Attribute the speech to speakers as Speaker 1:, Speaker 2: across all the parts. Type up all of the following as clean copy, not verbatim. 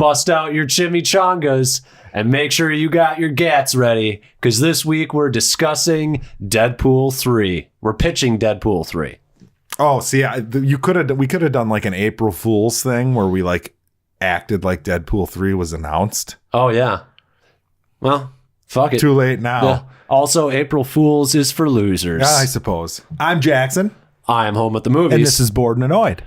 Speaker 1: bust out your chimichangas and make sure you got your gats ready, because this week we're discussing Deadpool 3. We're pitching Deadpool 3.
Speaker 2: Oh, see, we could have done like an April Fool's thing where we like acted like Deadpool 3 was announced.
Speaker 1: Oh, yeah. Well, fuck it.
Speaker 2: Too late now.
Speaker 1: Yeah. Also, April Fool's is for losers.
Speaker 2: I suppose. I'm Jackson.
Speaker 1: I am home at the movies.
Speaker 2: And this is Bored and Annoyed.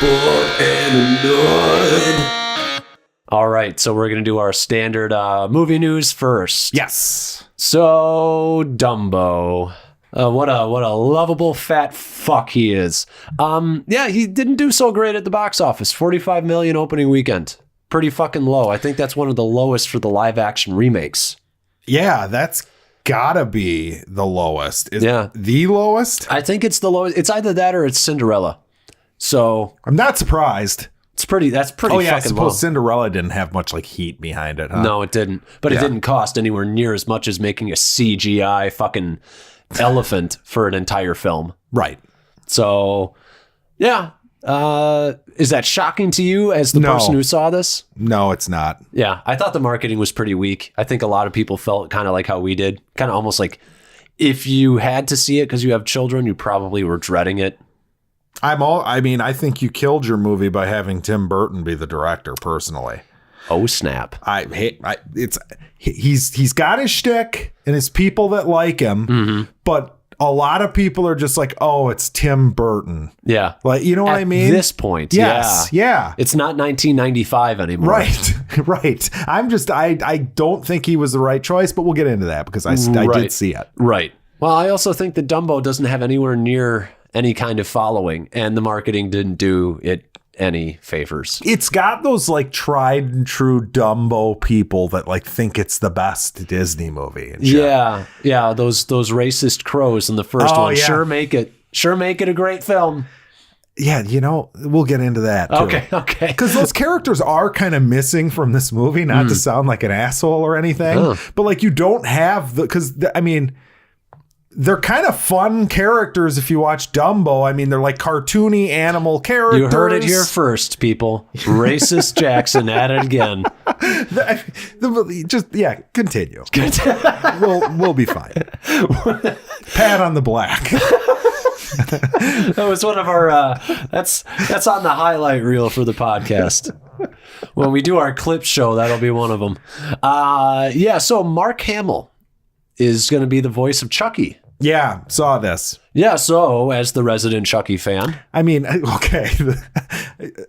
Speaker 1: Bored and Annoyed. All right, so we're going to do our standard movie news first.
Speaker 2: Yes.
Speaker 1: So, Dumbo. What a lovable fat fuck he is. Yeah, he didn't do so great at the box office. 45 million opening weekend. Pretty fucking low. I think that's one of the lowest for the live action remakes.
Speaker 2: Yeah, that's gotta be the lowest.
Speaker 1: Yeah.
Speaker 2: The lowest?
Speaker 1: I think it's the lowest. It's either that or it's Cinderella. So
Speaker 2: I'm not surprised.
Speaker 1: That's pretty
Speaker 2: Oh yeah, I
Speaker 1: fucking
Speaker 2: suppose
Speaker 1: low.
Speaker 2: Cinderella didn't have much like heat behind it, huh?
Speaker 1: No, it didn't. But it didn't cost anywhere near as much as making a CGI fucking elephant for an entire film.
Speaker 2: Right.
Speaker 1: So, yeah. Is that shocking to you as the person who saw this?
Speaker 2: No, it's not.
Speaker 1: Yeah, I thought the marketing was pretty weak. I think a lot of people felt kind of like how we did. Kind of almost like if you had to see it because you have children, you probably were dreading it.
Speaker 2: I think you killed your movie by having Tim Burton be the director, personally.
Speaker 1: Oh, snap.
Speaker 2: He's got his shtick and his people that like him, but a lot of people are just like, oh, it's Tim Burton.
Speaker 1: Yeah.
Speaker 2: Like, you know what I mean?
Speaker 1: At this point,
Speaker 2: yes, yeah.
Speaker 1: It's not 1995 anymore.
Speaker 2: Right. I don't think he was the right choice, but we'll get into that because I did see it.
Speaker 1: Right. Well, I also think that Dumbo doesn't have anywhere near any kind of following, and the marketing didn't do it any favors.
Speaker 2: It's got those like tried and true Dumbo people that like think it's the best Disney movie. And shit.
Speaker 1: Yeah. Those racist crows in the first one. Yeah. Sure make it a great film.
Speaker 2: Yeah, we'll get into that too.
Speaker 1: Okay.
Speaker 2: Because those characters are kind of missing from this movie, not to sound like an asshole or anything, but like you don't have they're kind of fun characters if you watch Dumbo. I mean, they're like cartoony animal characters.
Speaker 1: You heard it here first, people. Racist Jackson at it again.
Speaker 2: Continue. We'll be fine. Pat on the black.
Speaker 1: That was one of our that's on the highlight reel for the podcast. When we do our clip show, that'll be one of them. So Mark Hamill is going to be the voice of Chucky.
Speaker 2: Yeah, saw this.
Speaker 1: Yeah, so as the resident Chucky fan.
Speaker 2: I mean, okay.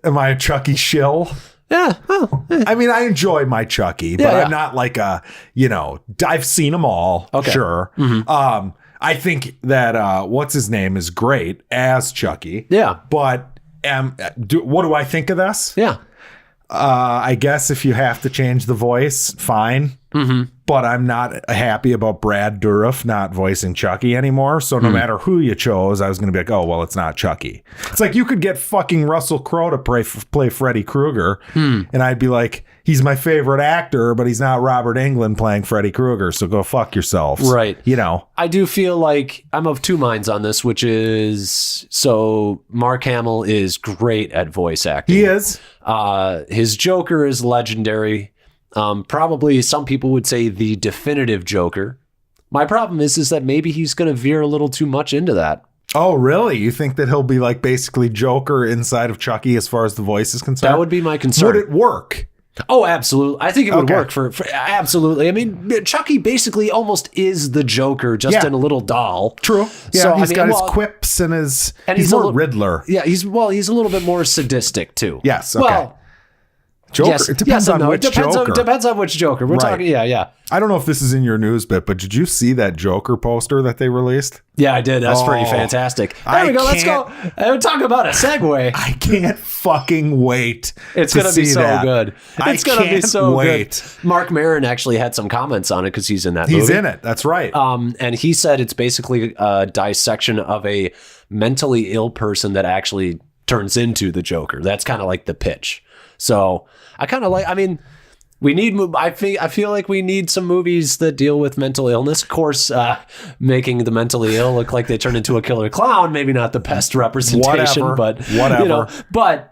Speaker 2: Am I a Chucky shill?
Speaker 1: Yeah.
Speaker 2: I mean, I enjoy my Chucky, but I'm not like I've seen them all. Okay. Sure. Mm-hmm. I think that what's his name is great as Chucky. Yeah. But what do I think of this?
Speaker 1: Yeah.
Speaker 2: I guess if you have to change the voice, fine. Mm-hmm. But I'm not happy about Brad Dourif not voicing Chucky anymore. So no matter who you chose, I was going to be like, oh, well, it's not Chucky. It's like you could get fucking Russell Crowe to play Freddy Krueger. And I'd be like, he's my favorite actor, but he's not Robert Englund playing Freddy Krueger. So go fuck yourselves. Right.
Speaker 1: I do feel like I'm of two minds on this, which is, so Mark Hamill is great at voice acting.
Speaker 2: He is.
Speaker 1: His Joker is legendary. Probably some people would say the definitive Joker. My problem is that maybe he's going to veer a little too much into that.
Speaker 2: Oh, really? You think that he'll be like basically Joker inside of Chucky as far as the voice is concerned?
Speaker 1: That would be my concern.
Speaker 2: Would it work?
Speaker 1: Oh, absolutely. I think it would work for absolutely. I mean, Chucky basically almost is the Joker, just in a little doll.
Speaker 2: True. Yeah, so, he's got his quips and he's more Riddler.
Speaker 1: Yeah, he's a little bit more sadistic too.
Speaker 2: Yes. Okay.
Speaker 1: Well,
Speaker 2: Joker.
Speaker 1: Yes,
Speaker 2: it depends on which Joker.
Speaker 1: Depends on which Joker. We're talking. Yeah.
Speaker 2: I don't know if this is in your news bit, but did you see that Joker poster that they released?
Speaker 1: Yeah, I did. That's pretty fantastic. There we go. Let's go. Talk about a segue.
Speaker 2: I can't fucking wait.
Speaker 1: It's going to be so good.
Speaker 2: It's going to be so good.
Speaker 1: Mark Maron actually had some comments on it because he's in that movie.
Speaker 2: He's in it. That's right.
Speaker 1: And he said it's basically a dissection of a mentally ill person that actually turns into the Joker. That's kind of like the pitch. So I kind of like, I feel like we need some movies that deal with mental illness. Of course, making the mentally ill look like they turn into a killer clown, maybe not the best representation,
Speaker 2: whatever.
Speaker 1: But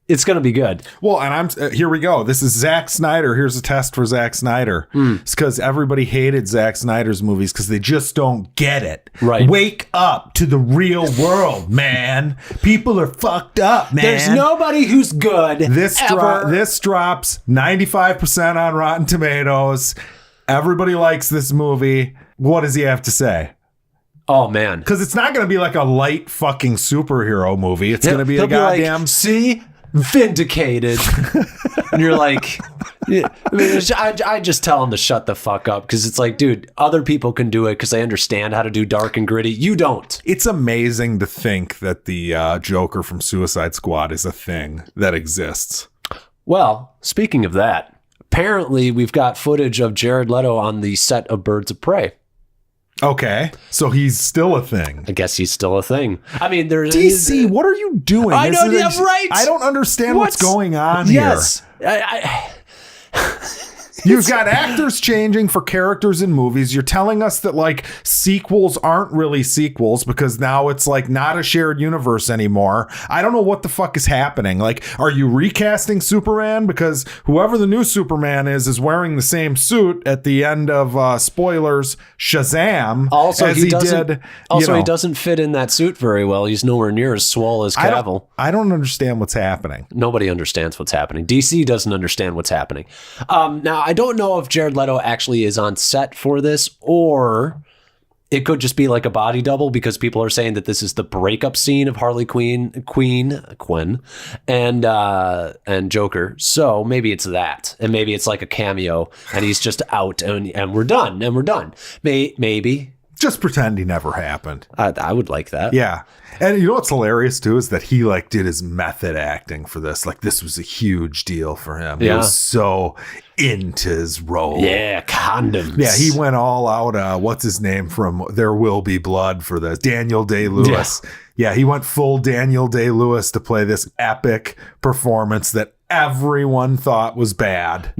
Speaker 1: it's going to be good.
Speaker 2: Well, and here we go. This is Zack Snyder. Here's a test for Zack Snyder. It's because everybody hated Zack Snyder's movies because they just don't get it.
Speaker 1: Right.
Speaker 2: Wake up to the real world, man. People are fucked up, man.
Speaker 1: There's nobody who's good.
Speaker 2: This drops 95% on Rotten Tomatoes. Everybody likes this movie. What does he have to say?
Speaker 1: Oh, man.
Speaker 2: Because it's not going to be like a light fucking superhero movie. It's going to be a goddamn...
Speaker 1: Like, see? Vindicated. And you're like... Yeah. I mean, I just tell him to shut the fuck up because it's like, dude, other people can do it because they understand how to do dark and gritty. You don't.
Speaker 2: It's amazing to think that the Joker from Suicide Squad is a thing that exists.
Speaker 1: Well, speaking of that, apparently we've got footage of Jared Leto on the set of Birds of Prey.
Speaker 2: Okay, so he's still a thing.
Speaker 1: I guess he's still a thing. I mean, there's
Speaker 2: DC. What are you doing?
Speaker 1: I know, yeah, right.
Speaker 2: I don't understand what's going on here. You've got actors changing for characters in movies. You're telling us that like sequels aren't really sequels because now it's like not a shared universe anymore. I don't know what the fuck is happening. Like, are you recasting Superman because whoever the new Superman is wearing the same suit at the end of spoilers Shazam?
Speaker 1: Also,
Speaker 2: as he did.
Speaker 1: Also, he doesn't fit in that suit very well. He's nowhere near as swole as Cavill.
Speaker 2: I don't understand what's happening.
Speaker 1: Nobody understands what's happening. DC doesn't understand what's happening. Now, I don't know if Jared Leto actually is on set for this, or it could just be like a body double because people are saying that this is the breakup scene of Harley Quinn, and Joker. So maybe it's that, and maybe it's like a cameo, and he's just out, and we're done. Maybe.
Speaker 2: Just pretend he never happened.
Speaker 1: I would like that.
Speaker 2: Yeah. And you know what's hilarious too is that he like did his method acting for this. Like this was a huge deal for him. Yeah. He was so into his role.
Speaker 1: Yeah, condoms.
Speaker 2: Yeah, he went all out. What's his name from There Will Be Blood for this? Daniel Day-Lewis. Yeah, he went full Daniel Day-Lewis to play this epic performance that everyone thought was bad.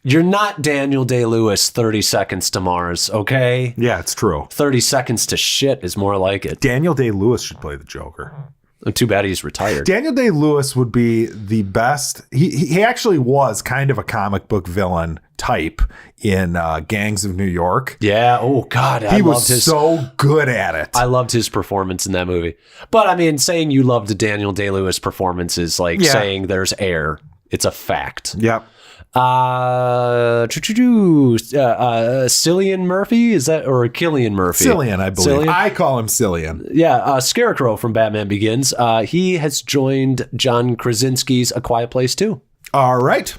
Speaker 1: You're not Daniel Day-Lewis 30 Seconds to Mars, okay?
Speaker 2: Yeah, it's true.
Speaker 1: 30 Seconds to Shit is more like it.
Speaker 2: Daniel Day-Lewis should play the Joker.
Speaker 1: Too bad he's retired.
Speaker 2: Daniel Day-Lewis would be the best. He actually was kind of a comic book villain type in Gangs of New York.
Speaker 1: Yeah. Oh, God.
Speaker 2: He was so good at it.
Speaker 1: I loved his performance in that movie. But, I mean, saying you loved the Daniel Day-Lewis performance is like saying there's air. It's a fact.
Speaker 2: Yep.
Speaker 1: Cillian Murphy, is that, or Cillian Murphy?
Speaker 2: Cillian, I believe.
Speaker 1: Cillian?
Speaker 2: I call him Cillian.
Speaker 1: Yeah, Scarecrow from Batman Begins. He has joined John Krasinski's A Quiet Place 2.
Speaker 2: All right.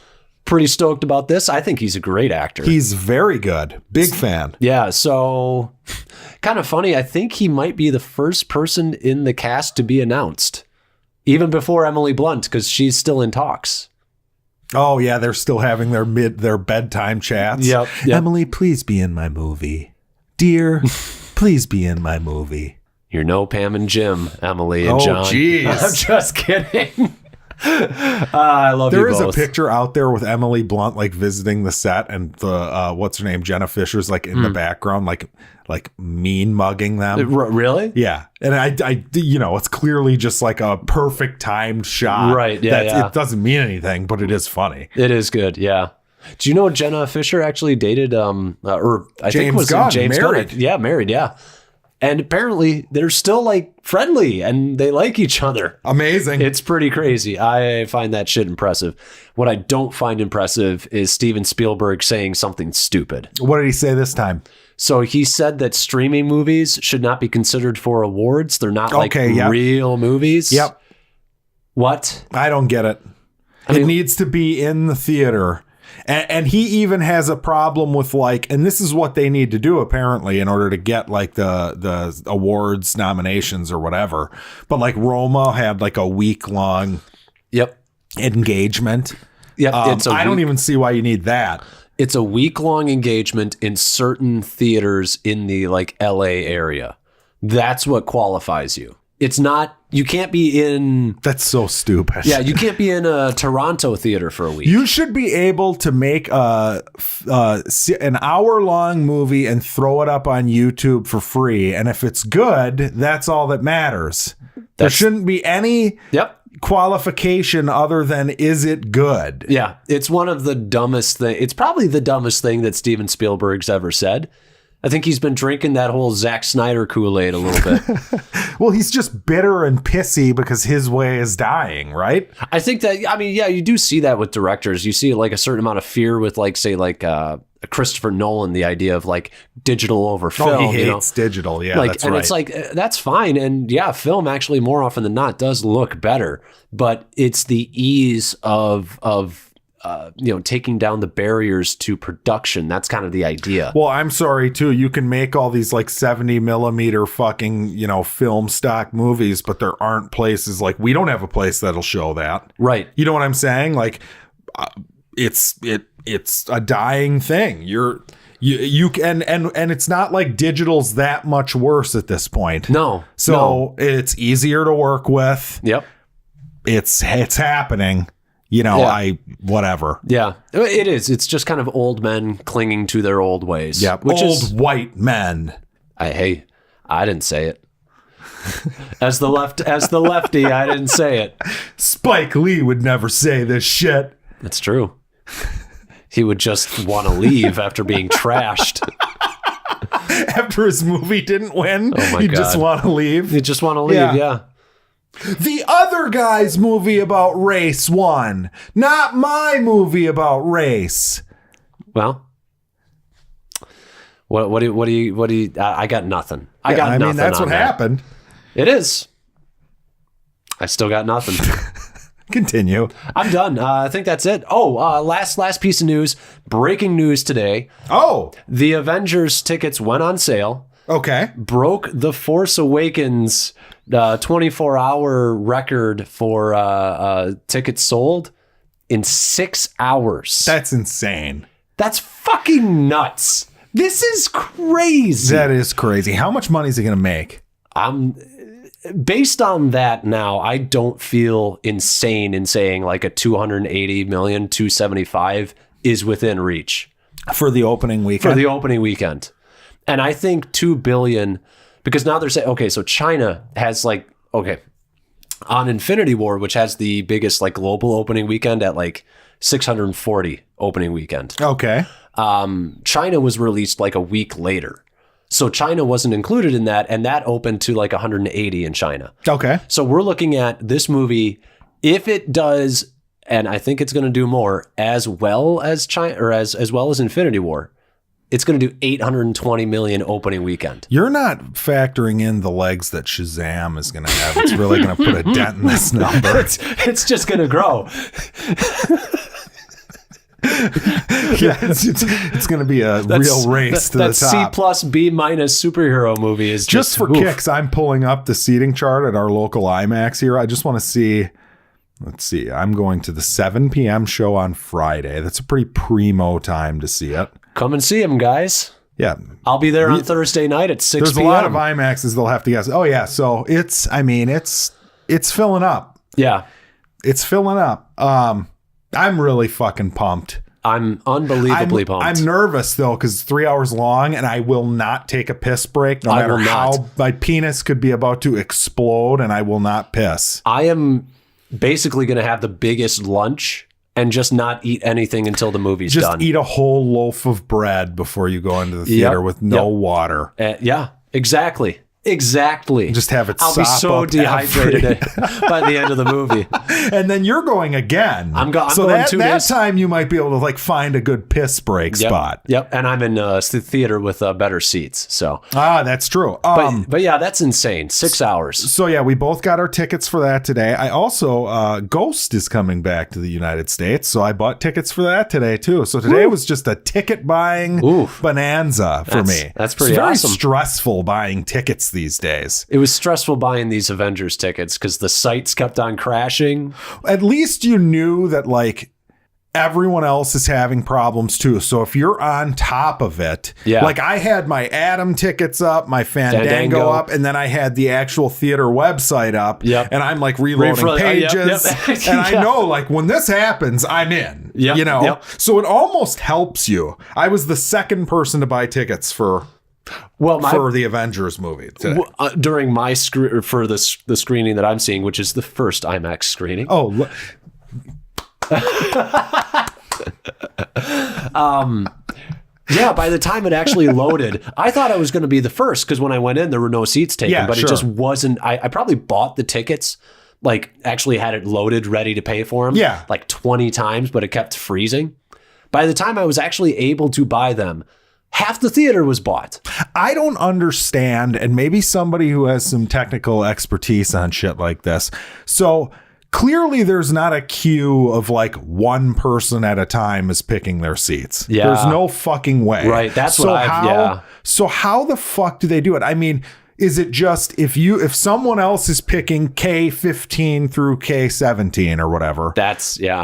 Speaker 1: Pretty stoked about this. I think he's a great actor.
Speaker 2: He's very good. Big fan.
Speaker 1: Yeah, so kind of funny. I think he might be the first person in the cast to be announced, even before Emily Blunt, because she's still in talks.
Speaker 2: Oh yeah, they're still having their bedtime chats.
Speaker 1: Yep.
Speaker 2: Emily, please be in my movie. Dear, please be in my movie.
Speaker 1: You're no Pam and Jim, Emily and John.
Speaker 2: Oh, jeez.
Speaker 1: I'm just kidding. I love you both.
Speaker 2: There is a picture out there with Emily Blunt like visiting the set, and the what's her name, Jenna Fisher's like in the background, like mean mugging them.
Speaker 1: Really?
Speaker 2: Yeah. And I it's clearly just like a perfect timed shot.
Speaker 1: Right. Yeah.
Speaker 2: It doesn't mean anything, but it is funny.
Speaker 1: It is good. Yeah. Do you know Jenna Fisher actually dated think it was James
Speaker 2: married.
Speaker 1: Gunn? Yeah, married. Yeah. And apparently they're still like friendly and they like each other.
Speaker 2: Amazing.
Speaker 1: It's pretty crazy. I find that shit impressive. What I don't find impressive is Steven Spielberg saying something stupid.
Speaker 2: What did he say this time?
Speaker 1: So he said that streaming movies should not be considered for awards. They're not real movies.
Speaker 2: Yep.
Speaker 1: What?
Speaker 2: I don't get it. It needs to be in the theater. And he even has a problem with like, and this is what they need to do apparently in order to get like the awards nominations or whatever. But like Roma had like a week-long engagement.
Speaker 1: Yep.
Speaker 2: I don't even see why you need that.
Speaker 1: It's a week-long engagement in certain theaters in the like LA area. That's what qualifies you. It's not, you can't be in,
Speaker 2: That's so stupid.
Speaker 1: yeah, you can't be in a Toronto theater for a week.
Speaker 2: You should be able to make an hour-long movie and throw it up on YouTube for free. And if it's good, that's all that matters. There shouldn't be any qualification other than, is it good?
Speaker 1: Yeah, it's one of the dumbest things. It's probably the dumbest thing that Steven Spielberg's ever said. I think he's been drinking that whole Zack Snyder Kool-Aid a little bit.
Speaker 2: Well, he's just bitter and pissy because his way is dying, right?
Speaker 1: I think that, I mean, yeah, you do see that with directors. You see like a certain amount of fear with like, say, like Christopher Nolan, the idea of like digital over film.
Speaker 2: Oh, he hates digital. Yeah,
Speaker 1: like,
Speaker 2: that's
Speaker 1: and
Speaker 2: right.
Speaker 1: it's like, that's fine. And yeah, film actually more often than not does look better, but it's the ease of taking down the barriers to production. That's kind of the idea.
Speaker 2: Well, I'm sorry too. You can make all these like 70 millimeter fucking, film stock movies, but there aren't places like, we don't have a place that'll show that.
Speaker 1: Right.
Speaker 2: You know what I'm saying? Like, it's a dying thing. You can, and it's not like digital's that much worse at this point.
Speaker 1: No.
Speaker 2: So it's easier to work with.
Speaker 1: Yep.
Speaker 2: It's happening. Whatever.
Speaker 1: Yeah, it is. It's just kind of old men clinging to their old ways.
Speaker 2: Yeah, old white men.
Speaker 1: I didn't say it. As the lefty, I didn't say it.
Speaker 2: Spike Lee would never say this shit.
Speaker 1: That's true. He would just want to leave after being trashed.
Speaker 2: After his movie didn't win,
Speaker 1: God.
Speaker 2: Just want to leave.
Speaker 1: You just want to leave, yeah.
Speaker 2: The other guy's movie about race won, not my movie about race.
Speaker 1: Well, what do you? I got nothing. I got nothing.
Speaker 2: That's what happened.
Speaker 1: It is. I still got nothing.
Speaker 2: Continue.
Speaker 1: I'm done. I think that's it. Oh, last piece of news. Breaking news today.
Speaker 2: Oh,
Speaker 1: the Avengers tickets went on sale.
Speaker 2: Okay.
Speaker 1: Broke the Force Awakens 24-hour record for tickets sold in 6 hours.
Speaker 2: That's insane.
Speaker 1: That's fucking nuts. This is crazy.
Speaker 2: That is crazy. How much money is he going to make?
Speaker 1: Based on that now, I don't feel insane in saying like a 280 million, 275 is within reach.
Speaker 2: For the opening weekend?
Speaker 1: And I think 2 billion, because now they're saying, okay, so China has like, okay, on Infinity War, which has the biggest like global opening weekend at like 640 opening weekend.
Speaker 2: Okay.
Speaker 1: China was released like a week later. So China wasn't included in that, and that opened to like 180 in China.
Speaker 2: Okay.
Speaker 1: So we're looking at this movie, if it does, and I think it's going to do more, as well as China, or as well as Infinity War, it's going to do 820 million opening weekend.
Speaker 2: You're not factoring in the legs that Shazam is going to have. It's really going to put a dent in this number.
Speaker 1: It's just going to grow.
Speaker 2: Yeah, it's going to be a real race to the top.
Speaker 1: That C+ B- superhero movie is
Speaker 2: just for kicks. I'm pulling up the seating chart at our local IMAX here. I just want to see. Let's see. I'm going to the 7 p.m. show on Friday. That's a pretty primo time to see it.
Speaker 1: Come and see him, guys.
Speaker 2: Yeah.
Speaker 1: I'll be there on Thursday night at 6
Speaker 2: There's
Speaker 1: p.m.
Speaker 2: a lot of IMAXs they'll have to guess. Oh, yeah. So it's filling up.
Speaker 1: Yeah.
Speaker 2: It's filling up. I'm really fucking pumped.
Speaker 1: I'm unbelievably pumped.
Speaker 2: I'm nervous, though, because it's 3 hours long, and I will not take a piss break, no matter how my penis could be about to explode, and I will not piss.
Speaker 1: I am basically going to have the biggest lunch and just not eat anything until the movie's done.
Speaker 2: Just eat a whole loaf of bread before you go into the theater with no water.
Speaker 1: Yeah, exactly. Just have it.
Speaker 2: I'll be so
Speaker 1: dehydrated by the end of the movie.
Speaker 2: And then you're going again.
Speaker 1: I'm going 2
Speaker 2: days. That
Speaker 1: days.
Speaker 2: time you might be able to like find a good piss break spot.
Speaker 1: Yep. And I'm in the theater with better seats. So
Speaker 2: that's true.
Speaker 1: But yeah, that's insane. 6 hours.
Speaker 2: So yeah, we both got our tickets for that today. I also Ghost is coming back to the United States, so I bought tickets for that today too. So today was just a ticket buying bonanza for me.
Speaker 1: That's pretty
Speaker 2: awesome.
Speaker 1: awesome.
Speaker 2: Very stressful buying tickets these days.
Speaker 1: It was stressful buying these Avengers tickets because the sites kept on crashing.
Speaker 2: At least you knew that, like, everyone else is having problems too. So if you're on top of it, like I had my Atom tickets up, my Fandango up, and then I had the actual theater website up, and I'm like reloading pages. And I know like when this happens, I'm in, you know? So it almost helps you. I was the second person to buy tickets for the Avengers movie today.
Speaker 1: During my for the screening that I'm seeing, which is the first IMAX screening. By the time it actually loaded, I thought I was going to be the first because when I went in, there were no seats taken, but it just wasn't. I probably bought the tickets, like actually had it loaded, ready to pay for them, like 20 times, but it kept freezing. By the time I was actually able to buy them, half the theater was bought.
Speaker 2: I don't understand, and maybe somebody who has some technical expertise on shit like this. So clearly there's not a queue of like one person at a time is picking their seats. There's no fucking way.
Speaker 1: Right. That's
Speaker 2: so So how the fuck do they do it? I mean, is it just if someone else is picking K15 through K17 or whatever?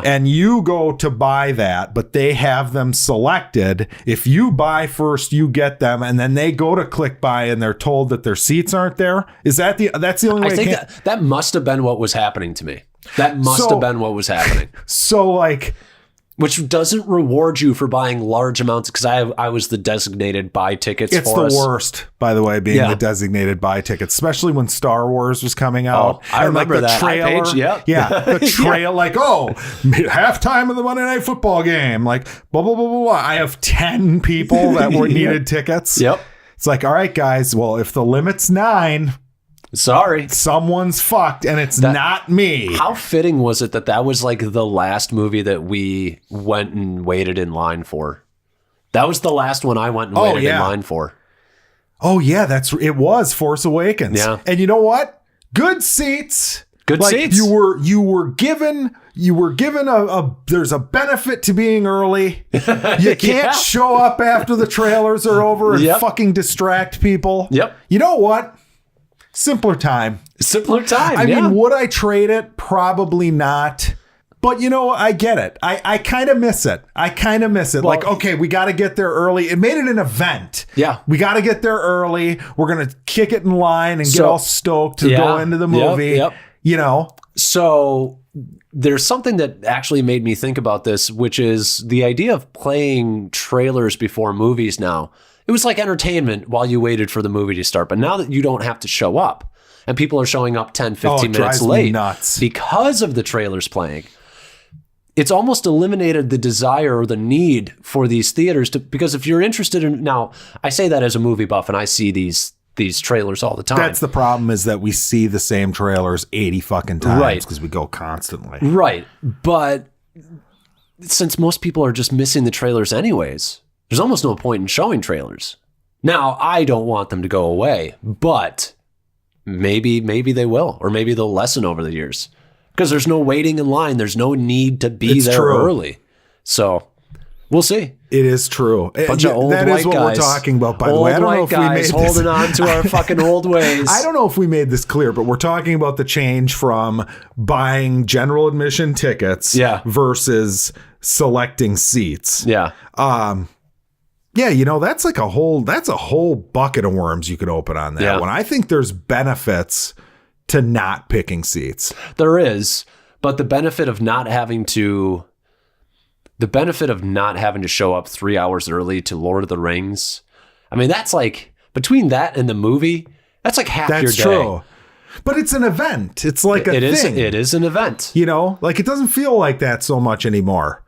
Speaker 2: And you go to buy that, but they have them selected. If you buy first, you get them, and then they go to click buy and they're told that their seats aren't there. That's the only way?
Speaker 1: I think that must have been what was happening to me. That must have been what was happening.
Speaker 2: So like,
Speaker 1: which doesn't reward you for buying large amounts, because I was the designated buy tickets.
Speaker 2: It's the worst, by the way, being the designated buy tickets, especially when Star Wars was coming out.
Speaker 1: I remember
Speaker 2: like the
Speaker 1: that
Speaker 2: trailer. The trail, like, halftime of the Monday Night Football game, like blah blah blah blah blah. I have 10 people that needed tickets. It's like, all right, guys. Well, if the limit's 9.
Speaker 1: Sorry.
Speaker 2: Someone's fucked, and it's not me.
Speaker 1: How fitting was it that was like the last movie that we went and waited in line for? That was the last one I went and waited in line for.
Speaker 2: Oh, yeah, it was Force Awakens.
Speaker 1: Yeah.
Speaker 2: And you know what? Good seats.
Speaker 1: Good seats.
Speaker 2: You were given there's a benefit to being early. You can't show up after the trailers are over and fucking distract people. You know what? Simpler time.
Speaker 1: I
Speaker 2: mean, would I trade it? Probably not. But, you know, I get it. I kind of miss it. Well, like, okay, we got to get there early. It made it an event. We got to get there early. We're going to kick it in line and get all stoked to go into the movie. You know?
Speaker 1: So there's something that actually made me think about this, which is the idea of playing trailers before movies now. It was like entertainment while you waited for the movie to start. But now that you don't have to show up and people are showing up 10, 15 minutes late because of the trailers playing, it's almost eliminated the desire or the need for these theaters to, because if you're interested in, now I say that as a movie buff and I see these trailers all the time.
Speaker 2: That's the problem, is that we see the same trailers 80 fucking times because we go constantly.
Speaker 1: Right. But since most people are just missing the trailers anyways, there's almost no point in showing trailers. Now, I don't want them to go away, but maybe they will, or maybe they'll lessen over the years. Because there's no waiting in line. There's no need to be early. So, we'll see.
Speaker 2: It is true.
Speaker 1: Bunch of old white guys.
Speaker 2: That is what we're talking about, by the way. I don't know if we made this.
Speaker 1: Holding on to our fucking old ways.
Speaker 2: I don't know if we made this clear, but we're talking about the change from buying general admission tickets versus selecting seats. Yeah, you know, that's a whole bucket of worms you could open on that one. I think there's benefits to not picking seats.
Speaker 1: There is, but the benefit of not having to show up 3 hours early to Lord of the Rings. I mean, that's like, between that and the movie, that's like half your day. That's true.
Speaker 2: But it's an event. It's like a thing.
Speaker 1: It is an event.
Speaker 2: You know, like it doesn't feel like that so much anymore.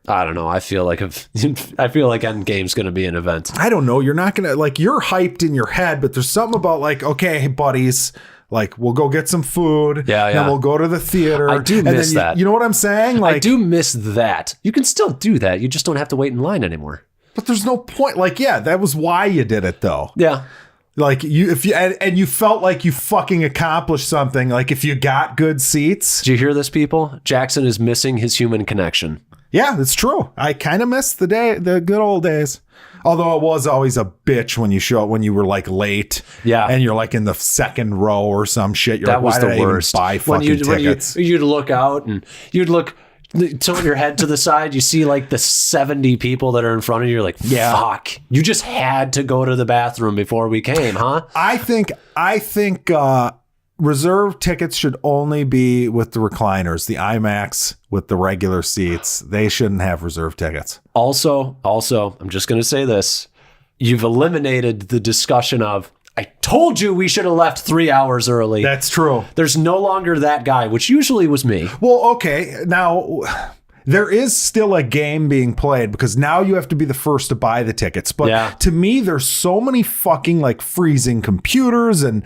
Speaker 1: I don't know. I feel like Endgame's going to be an event.
Speaker 2: I don't know. You're not going to, like, you're hyped in your head, but there's something about like, okay, hey, buddies, like we'll go get some food. And we'll go to the theater.
Speaker 1: I do miss that.
Speaker 2: You know what I'm saying? Like,
Speaker 1: I do miss that. You can still do that. You just don't have to wait in line anymore.
Speaker 2: But there's no point. Like, yeah, that was why you did it though.
Speaker 1: Yeah.
Speaker 2: Like you felt like you fucking accomplished something. Like if you got good seats.
Speaker 1: Did you hear this, people? Jackson is missing his human connection.
Speaker 2: Yeah, it's true. I kind of miss the good old days. Although it was always a bitch when you were like late.
Speaker 1: Yeah.
Speaker 2: And you're like in the second row or some shit. You're
Speaker 1: that
Speaker 2: like,
Speaker 1: was
Speaker 2: why
Speaker 1: the
Speaker 2: did
Speaker 1: worst.
Speaker 2: I even buy fucking tickets?
Speaker 1: You'd look out and you'd look tilt your head to the side, you see like the 70 people that are in front of you. You're like, fuck, you just had to go to the bathroom before we came, huh?
Speaker 2: I think reserve tickets should only be with the recliners, the IMAX with the regular seats. They shouldn't have reserve tickets.
Speaker 1: Also, I'm just going to say this. You've eliminated the discussion of, I told you we should have left 3 hours early.
Speaker 2: That's true.
Speaker 1: There's no longer that guy, which usually was me.
Speaker 2: Well, okay. Now, there is still a game being played because now you have to be the first to buy the tickets. But to me, there's so many fucking like freezing computers and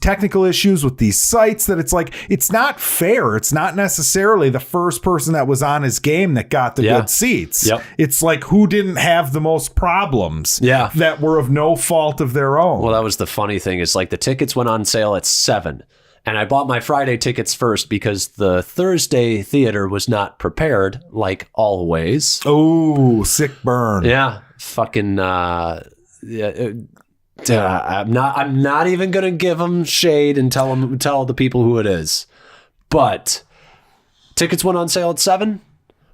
Speaker 2: technical issues with these sites that it's like, it's not fair. It's not necessarily the first person that was on his game that got the good seats.
Speaker 1: Yep.
Speaker 2: It's like who didn't have the most problems that were of no fault of their own.
Speaker 1: Well, that was the funny thing. Is like the tickets went on sale at 7. And I bought my Friday tickets first because the Thursday theater was not prepared, like always.
Speaker 2: Oh, sick burn.
Speaker 1: Yeah, fucking. I'm not even gonna give them shade and tell the people who it is. But tickets went on sale at 7.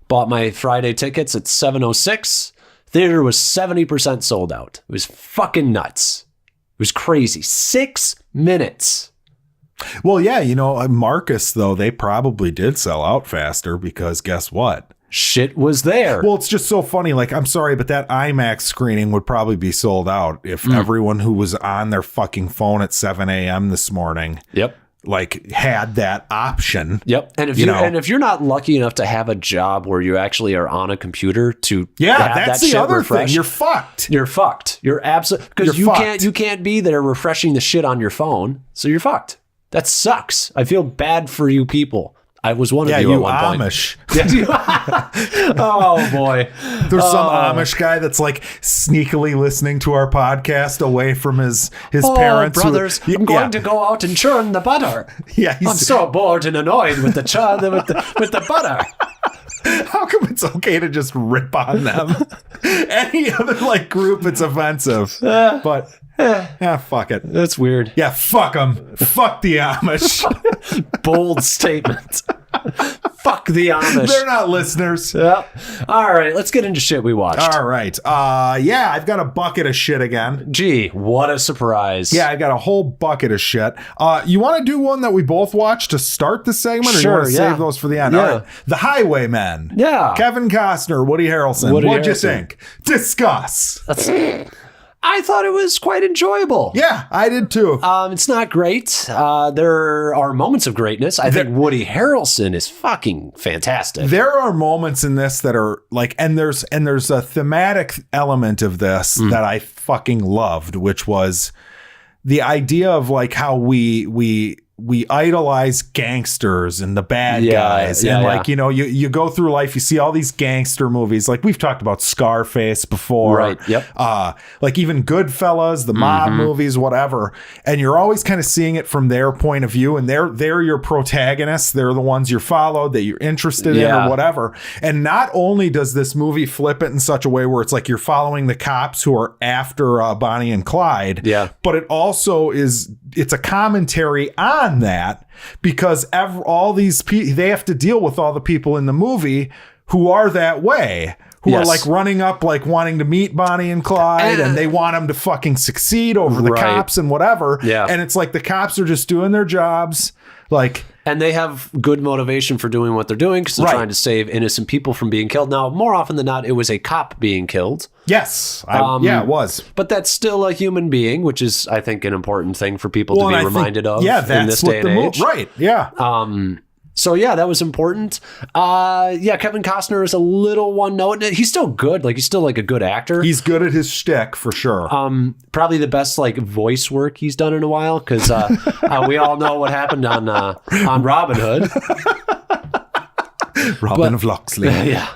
Speaker 1: Bought my Friday tickets at 7:06. Theater was 70% sold out. It was fucking nuts. It was crazy. 6 minutes.
Speaker 2: Well, yeah, Marcus, though, they probably did sell out faster because guess what?
Speaker 1: Shit was there.
Speaker 2: Well, it's just so funny. Like, I'm sorry, but that IMAX screening would probably be sold out if everyone who was on their fucking phone at 7 a.m. this morning like had that option.
Speaker 1: Yep. And if you're not lucky enough to have a job where you actually are on a computer to have
Speaker 2: that's
Speaker 1: that
Speaker 2: the
Speaker 1: shit
Speaker 2: other
Speaker 1: refresh,
Speaker 2: thing. You're fucked.
Speaker 1: You're fucked. You're absolutely, because you can't be there refreshing the shit on your phone. So you're fucked. That sucks. I feel bad for you people. I was one of you at one
Speaker 2: Amish.
Speaker 1: point. Oh boy.
Speaker 2: There's some Amish guy that's like sneakily listening to our podcast away from his parents.
Speaker 1: Brothers, I'm going to go out and churn the butter.
Speaker 2: Yeah,
Speaker 1: I'm so bored and annoyed with the CHUD with the butter.
Speaker 2: How come it's okay to just rip on them? Any other like group, it's offensive. But fuck it.
Speaker 1: That's weird.
Speaker 2: Yeah, fuck them. Fuck the Amish.
Speaker 1: Bold statement. Fuck the Amish.
Speaker 2: They're not listeners.
Speaker 1: Yeah. All right, let's get into shit we watched.
Speaker 2: All right. I've got a bucket of shit again.
Speaker 1: Gee, what a surprise.
Speaker 2: Yeah, I got a whole bucket of shit. You want to do one that we both watched to start the segment, or you want to save those for the end?
Speaker 1: Yeah.
Speaker 2: All right. The Highwaymen.
Speaker 1: Yeah.
Speaker 2: Kevin Costner, Woody Harrelson. What'd you think? Discuss.
Speaker 1: I thought it was quite enjoyable.
Speaker 2: Yeah, I did too.
Speaker 1: It's not great. There are moments of greatness. I think Woody Harrelson is fucking fantastic.
Speaker 2: There are moments in this that are like, and there's a thematic element of this that I fucking loved, which was the idea of like how we idolize gangsters and the bad guys. You go through life, you see all these gangster movies. Like we've talked about Scarface before.
Speaker 1: Right. Yep.
Speaker 2: Like even Goodfellas, the mob movies, whatever. And you're always kind of seeing it from their point of view. And they're your protagonists. They're the ones you're followed, that you're interested in or whatever. And not only does this movie flip it in such a way where it's like you're following the cops who are after Bonnie and Clyde.
Speaker 1: Yeah.
Speaker 2: But it also it's a commentary on that, because all these they have to deal with all the people in the movie who are that way, who are like running up, like wanting to meet Bonnie and Clyde, and they want them to fucking succeed over the cops and whatever.
Speaker 1: Yeah.
Speaker 2: And it's like the cops are just doing their jobs, like.
Speaker 1: And they have good motivation for doing what they're doing because they're trying to save innocent people from being killed. Now, more often than not, it was a cop being killed.
Speaker 2: Yes. It was.
Speaker 1: But that's still a human being, which is, I think, an important thing for people to be reminded of in this day and age.
Speaker 2: Right. Yeah.
Speaker 1: So, yeah, that was important. Kevin Costner is a little one note. He's still good. Like, he's still like a good actor.
Speaker 2: He's good at his shtick for sure.
Speaker 1: Probably the best like voice work he's done in a while, because we all know what happened on Robin Hood.
Speaker 2: Robin of Locksley.
Speaker 1: Yeah.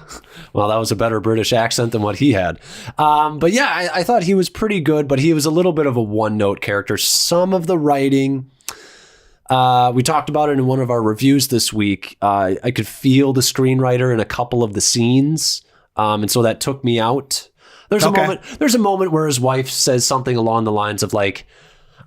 Speaker 1: Well, that was a better British accent than what he had. But yeah, I thought he was pretty good, but he was a little bit of a one-note character. Some of the writing... we talked about it in one of our reviews this week. I could feel the screenwriter in a couple of the scenes. And so that took me out. There's a moment where his wife says something along the lines of like,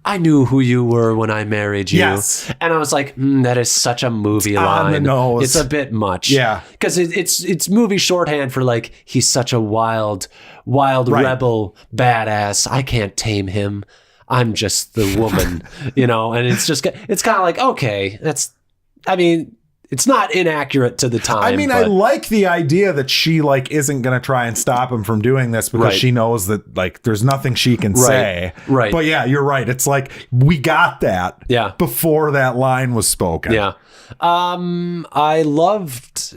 Speaker 1: I knew who you were when I married you.
Speaker 2: Yes.
Speaker 1: And I was like, that is such a movie line.
Speaker 2: On the nose.
Speaker 1: It's a bit much.
Speaker 2: Yeah.
Speaker 1: Because it's movie shorthand for like, he's such a wild rebel badass. I can't tame him. I'm just the woman, and it's kind of like, okay, it's not inaccurate to the time.
Speaker 2: I mean, I like the idea that she like isn't going to try and stop him from doing this because she knows that like there's nothing she can say.
Speaker 1: Right.
Speaker 2: But yeah, you're right. It's like we got that before that line was spoken.
Speaker 1: Yeah. I loved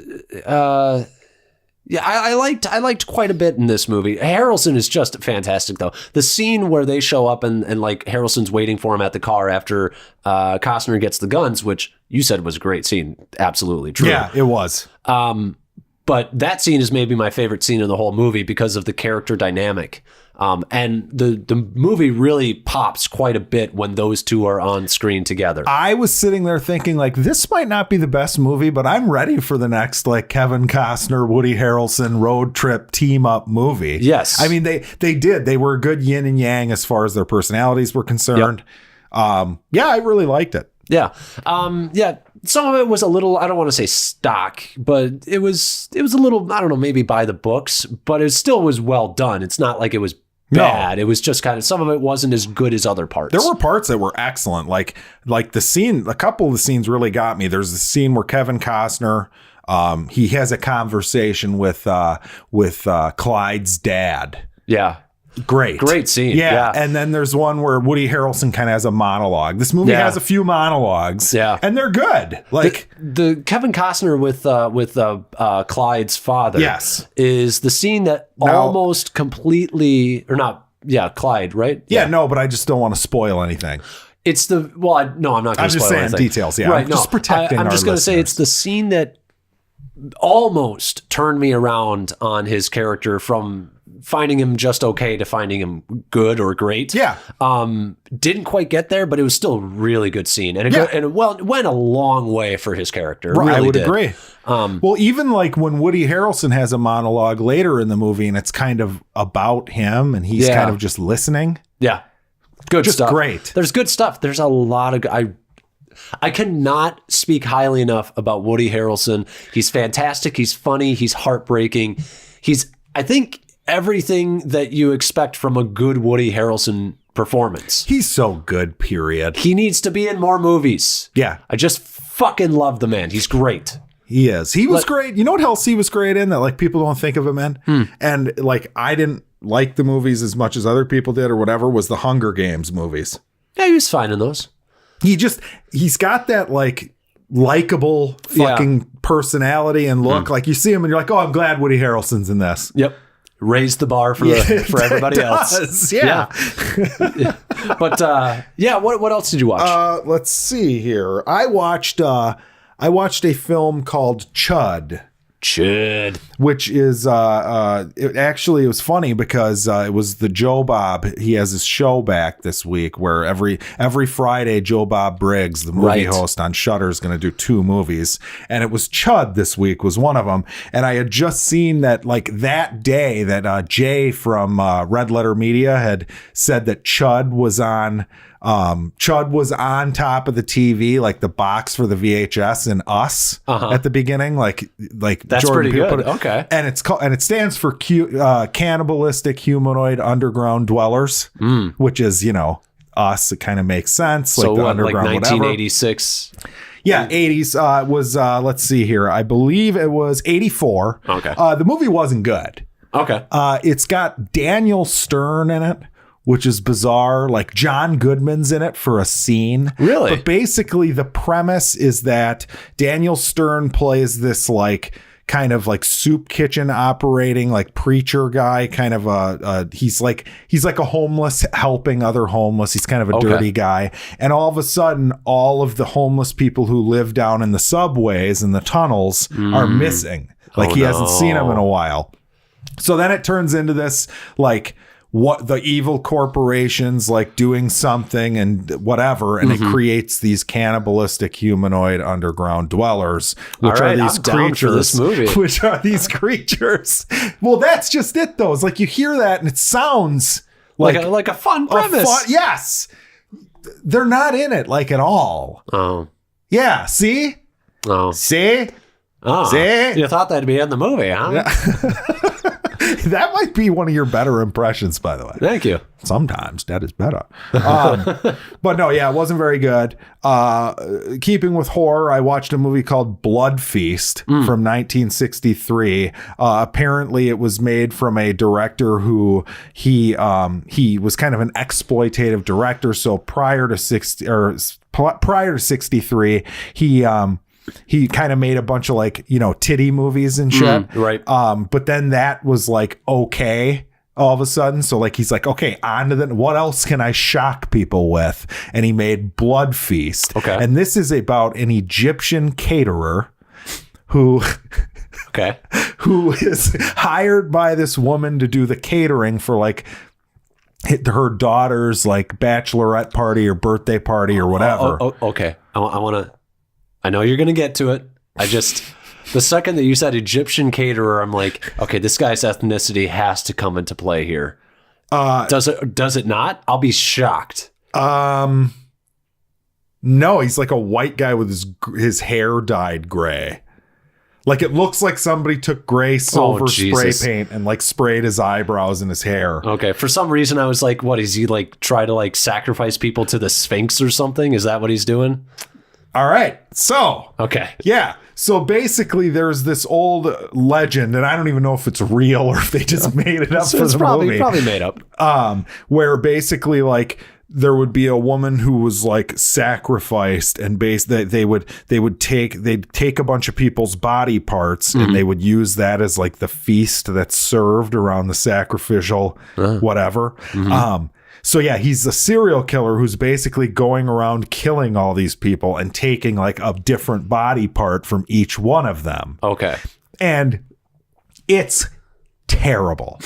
Speaker 1: I liked quite a bit in this movie. Harrelson is just fantastic, though. The scene where they show up and like Harrelson's waiting for him at the car after Costner gets the guns, which you said was a great scene. Absolutely true.
Speaker 2: Yeah, it was.
Speaker 1: But that scene is maybe my favorite scene in the whole movie because of the character dynamic. And the movie really pops quite a bit when those two are on screen together.
Speaker 2: I was sitting there thinking like, this might not be the best movie, but I'm ready for the next like Kevin Costner, Woody Harrelson road trip team up movie.
Speaker 1: Yes.
Speaker 2: I mean, they were a good yin and yang as far as their personalities were concerned. Yep. I really liked it.
Speaker 1: Yeah. Some of it was a little, I don't want to say stock, but it was a little, I don't know, maybe by the books, but it still was well done. It's not like it was bad. It was just kind of, some of it wasn't as good as other parts.
Speaker 2: There were parts that were excellent. Like the scene, a couple of the scenes really got me. There's the scene where Kevin Costner, he has a conversation with Clyde's dad.
Speaker 1: Yeah. Great scene.
Speaker 2: Yeah. And then there's one where Woody Harrelson kind of has a monologue. This movie has a few monologues.
Speaker 1: Yeah.
Speaker 2: And they're good. Like
Speaker 1: the Kevin Costner with Clyde's father.
Speaker 2: Yes.
Speaker 1: Is the scene that almost completely, or not. Yeah. Clyde, right?
Speaker 2: Yeah. No, but I just don't want to spoil anything.
Speaker 1: It's I'm not going to spoil anything.
Speaker 2: I'm just saying details. Yeah.
Speaker 1: Right.
Speaker 2: I'm just protecting
Speaker 1: I'm just going to say it's the scene that almost turned me around on his character from finding him just okay to finding him good or great. Yeah. Didn't quite get there, but it was still a really good scene. And it went a long way for his character. Right, really
Speaker 2: I would agree. Well, even like when Woody Harrelson has a monologue later in the movie and it's kind of about him and he's kind of just listening.
Speaker 1: Yeah. Good
Speaker 2: just
Speaker 1: stuff.
Speaker 2: Great.
Speaker 1: There's good stuff. There's a lot of I cannot speak highly enough about Woody Harrelson. He's fantastic. He's funny. He's heartbreaking. I think, everything that you expect from a good Woody Harrelson performance.
Speaker 2: He's so good, period.
Speaker 1: He needs to be in more movies.
Speaker 2: Yeah.
Speaker 1: I just fucking love the man. He's great.
Speaker 2: He is. He was great. You know what else he was great in that like people don't think of him in? And like I didn't like the movies as much as other people did or whatever, was the Hunger Games movies.
Speaker 1: Yeah, he was fine in those.
Speaker 2: He's got that like likable fucking personality and look. Like you see him and you're like, oh, I'm glad Woody Harrelson's in this.
Speaker 1: Yep. Raised the bar for everybody else.
Speaker 2: Yeah.
Speaker 1: But what else did you watch?
Speaker 2: Let's see here. I watched a film called CHUD.
Speaker 1: CHUD.
Speaker 2: Which is it was funny because it was the Joe Bob. He has his show back this week where every Friday Joe Bob Briggs, the movie host on Shudder, is going to do 2 movies, and it was CHUD this week was one of them. And I had just seen that like that day that Jay from Red Letter Media had said that CHUD was on. CHUD was on top of the TV, like the box for the VHS and Us at the beginning, like
Speaker 1: that's
Speaker 2: Jordan
Speaker 1: pretty
Speaker 2: Peele
Speaker 1: good.
Speaker 2: put it.
Speaker 1: Okay,
Speaker 2: and it stands for Cannibalistic Humanoid Underground Dwellers, which is Us. It kind of makes sense.
Speaker 1: So
Speaker 2: like the
Speaker 1: what,
Speaker 2: underground,
Speaker 1: like 1986.
Speaker 2: Yeah, 80s was let's see here. I believe it was 84.
Speaker 1: Okay,
Speaker 2: the movie wasn't good.
Speaker 1: Okay,
Speaker 2: it's got Daniel Stern in it, which is bizarre. Like John Goodman's in it for a scene.
Speaker 1: Really?
Speaker 2: But basically the premise is that Daniel Stern plays this like kind of like soup kitchen operating like preacher guy, kind of he's like a homeless helping other homeless. He's kind of a dirty guy. And all of a sudden all of the homeless people who live down in the subways and the tunnels are missing. Like he hasn't seen them in a while. So then it turns into this like what the evil corporations like doing something and whatever, and it creates these cannibalistic humanoid underground dwellers, which are these creatures. Which are these creatures? Well, that's just it, though. It's like you hear that and it sounds like
Speaker 1: a fun premise.
Speaker 2: Yes. they're not in it like at all.
Speaker 1: Oh.
Speaker 2: Yeah, see?
Speaker 1: Oh.
Speaker 2: See?
Speaker 1: Oh.
Speaker 2: See?
Speaker 1: You thought that'd be in the movie, huh?
Speaker 2: Yeah. That might be one of your better impressions, by the way.
Speaker 1: Thank you.
Speaker 2: Sometimes that is better. But no, yeah, it wasn't very good. Keeping with horror, I watched a movie called Blood Feast from 1963. Apparently, it was made from a director who he was kind of an exploitative director. So prior to 63, he kind of made a bunch of like, titty movies and shit.
Speaker 1: Right.
Speaker 2: But then that was like, okay, all of a sudden. So like, he's like, okay, on to what else can I shock people with? And he made Blood Feast.
Speaker 1: Okay.
Speaker 2: And this is about an Egyptian caterer who is hired by this woman to do the catering for like her daughter's like bachelorette party or birthday party or whatever.
Speaker 1: Okay. I know you're going to get to it. The second that you said Egyptian caterer, I'm like, okay, this guy's ethnicity has to come into play here. Does it not? I'll be shocked.
Speaker 2: No, he's like a white guy with his hair dyed gray. Like it looks like somebody took gray silver spray paint and like sprayed his eyebrows and his hair.
Speaker 1: Okay. For some reason I was like, what is he like try to like sacrifice people to the Sphinx or something? Is that what he's doing?
Speaker 2: All right. So,
Speaker 1: okay.
Speaker 2: Yeah. So basically there's this old legend, and I don't even know if it's real or if they just made it up for the movie.
Speaker 1: Probably made up.
Speaker 2: Where basically like there would be a woman who was like sacrificed, and they'd take a bunch of people's body parts and they would use that as like the feast that's served around the sacrificial whatever. So yeah, he's a serial killer who's basically going around killing all these people and taking like a different body part from each one of them.
Speaker 1: Okay.
Speaker 2: And it's terrible.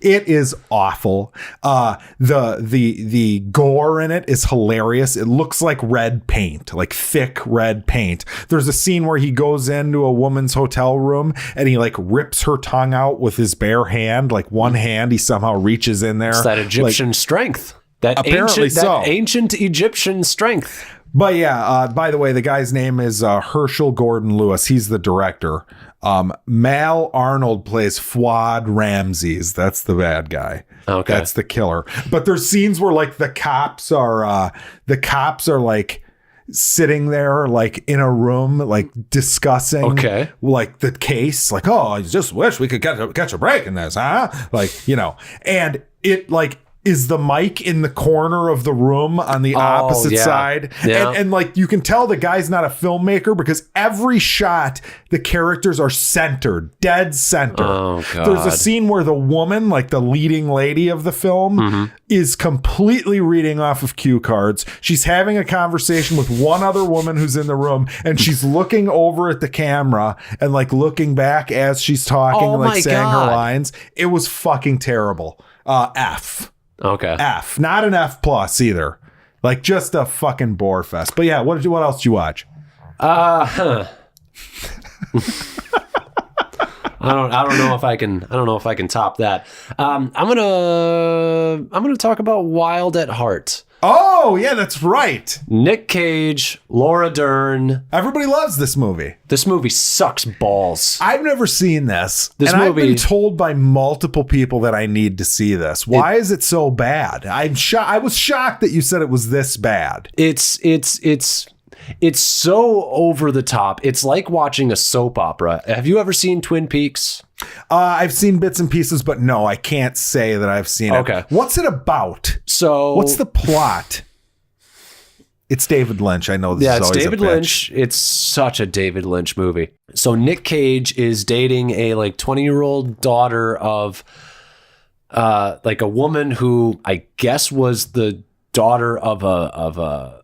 Speaker 2: It is awful. The gore in it is hilarious. It looks like red paint, like thick red paint. There's a scene where he goes into a woman's hotel room and he like rips her tongue out with his bare hand, like one hand. He somehow reaches in there.
Speaker 1: It's that Egyptian strength. That ancient Egyptian strength.
Speaker 2: But yeah, by the way, the guy's name is Herschel Gordon Lewis. He's the director. Mal Arnold plays Fuad Ramses. That's the bad guy.
Speaker 1: Okay.
Speaker 2: That's the killer. But there's scenes where like the cops are like sitting there like in a room like discussing like the case, like, oh, I just wish we could catch a break in this, huh? Like, and it like is the mic in the corner of the room on the opposite side.
Speaker 1: Yeah.
Speaker 2: And like you can tell the guy's not a filmmaker because every shot the characters are centered, dead center.
Speaker 1: Oh, God.
Speaker 2: There's a scene where the woman, like the leading lady of the film, is completely reading off of cue cards. She's having a conversation with one other woman who's in the room, and she's looking over at the camera and like looking back as she's talking, like saying her lines. It was fucking terrible. F.
Speaker 1: Okay.
Speaker 2: F. Not an F plus either. Like just a fucking bore fest. But yeah, what else did you watch?
Speaker 1: I don't know if I can top that. I'm gonna talk about Wild at Heart.
Speaker 2: Oh yeah, that's right.
Speaker 1: Nick Cage, Laura Dern.
Speaker 2: Everybody loves this movie.
Speaker 1: This movie sucks balls.
Speaker 2: I've never seen this.
Speaker 1: Movie,
Speaker 2: I've been told by multiple people that I need to see this. Why is it so bad? I was shocked that you said it was this bad.
Speaker 1: It's so over the top. It's like watching a soap opera. Have you ever seen Twin Peaks?
Speaker 2: I've seen bits and pieces, but no, I can't say that I've seen it.
Speaker 1: Okay.
Speaker 2: What's it about?
Speaker 1: So
Speaker 2: what's the plot? It's David Lynch. I know this is always
Speaker 1: it's David
Speaker 2: a bitch.
Speaker 1: Lynch. It's such a David Lynch movie. So Nick Cage is dating a like 20-year-old daughter of like a woman who I guess was the daughter of a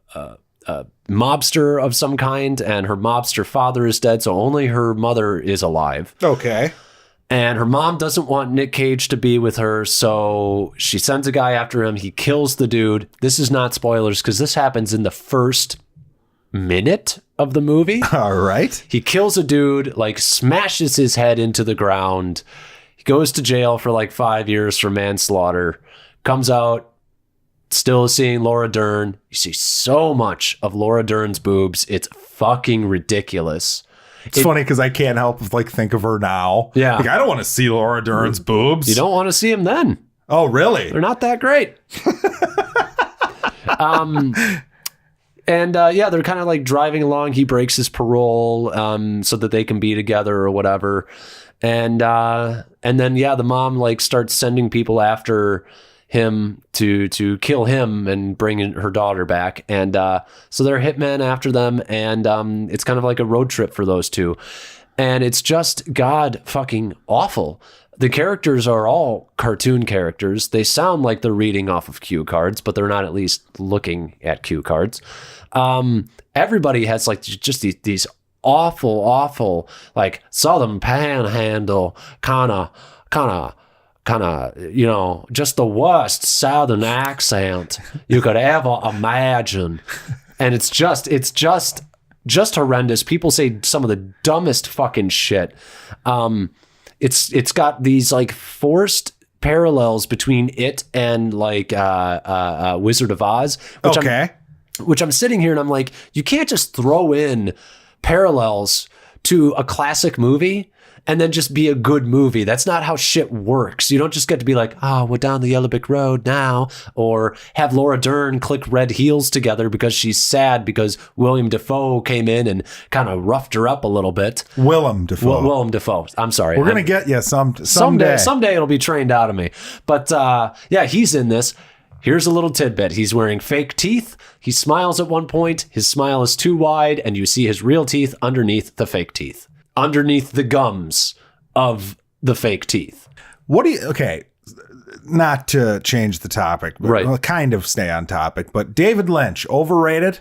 Speaker 1: mobster of some kind, and her mobster father is dead, so only her mother is alive.
Speaker 2: Okay.
Speaker 1: And her mom doesn't want Nick Cage to be with her, so she sends a guy after him. He kills the dude. This is not spoilers because this happens in the first minute of the movie.
Speaker 2: All right.
Speaker 1: He kills a dude, like smashes his head into the ground. He goes to jail for like 5 years for manslaughter. Comes out, Still seeing Laura Dern. You see so much of Laura Dern's boobs. It's fucking ridiculous.
Speaker 2: It's funny because I can't help but like think of her now.
Speaker 1: Yeah.
Speaker 2: Like, I don't want to see Laura Dern's boobs.
Speaker 1: You don't want to see them then.
Speaker 2: Oh, really?
Speaker 1: They're not that great. They're kind of like driving along. He breaks his parole so that they can be together or whatever. And then the mom like starts sending people after him to kill him and bring her daughter back. And so they're hitmen after them. And it's kind of like a road trip for those two. And it's just god fucking awful. The characters are all cartoon characters. They sound like they're reading off of cue cards, but they're not at least looking at cue cards. Everybody has like just these awful, like Southern Panhandle kind of, just the worst Southern accent you could ever imagine. And it's just horrendous. People say some of the dumbest fucking shit. It's got these like forced parallels between it and like Wizard of Oz, which I'm sitting here and I'm like, you can't just throw in parallels to a classic movie and then just be a good movie. That's not how shit works. You don't just get to be like, oh, we're down the Yellow Brick Road now, or have Laura Dern click red heels together because she's sad because William Dafoe came in and kind of roughed her up a little bit.
Speaker 2: Willem Dafoe.
Speaker 1: I'm sorry.
Speaker 2: We're going to get you someday.
Speaker 1: Someday it'll be trained out of me. But he's in this. Here's a little tidbit. He's wearing fake teeth. He smiles at one point. His smile is too wide, and you see his real teeth underneath the fake teeth. Underneath the gums of the fake teeth.
Speaker 2: Not to change the topic, but
Speaker 1: right.
Speaker 2: I'll kind of stay on topic, but David Lynch, overrated?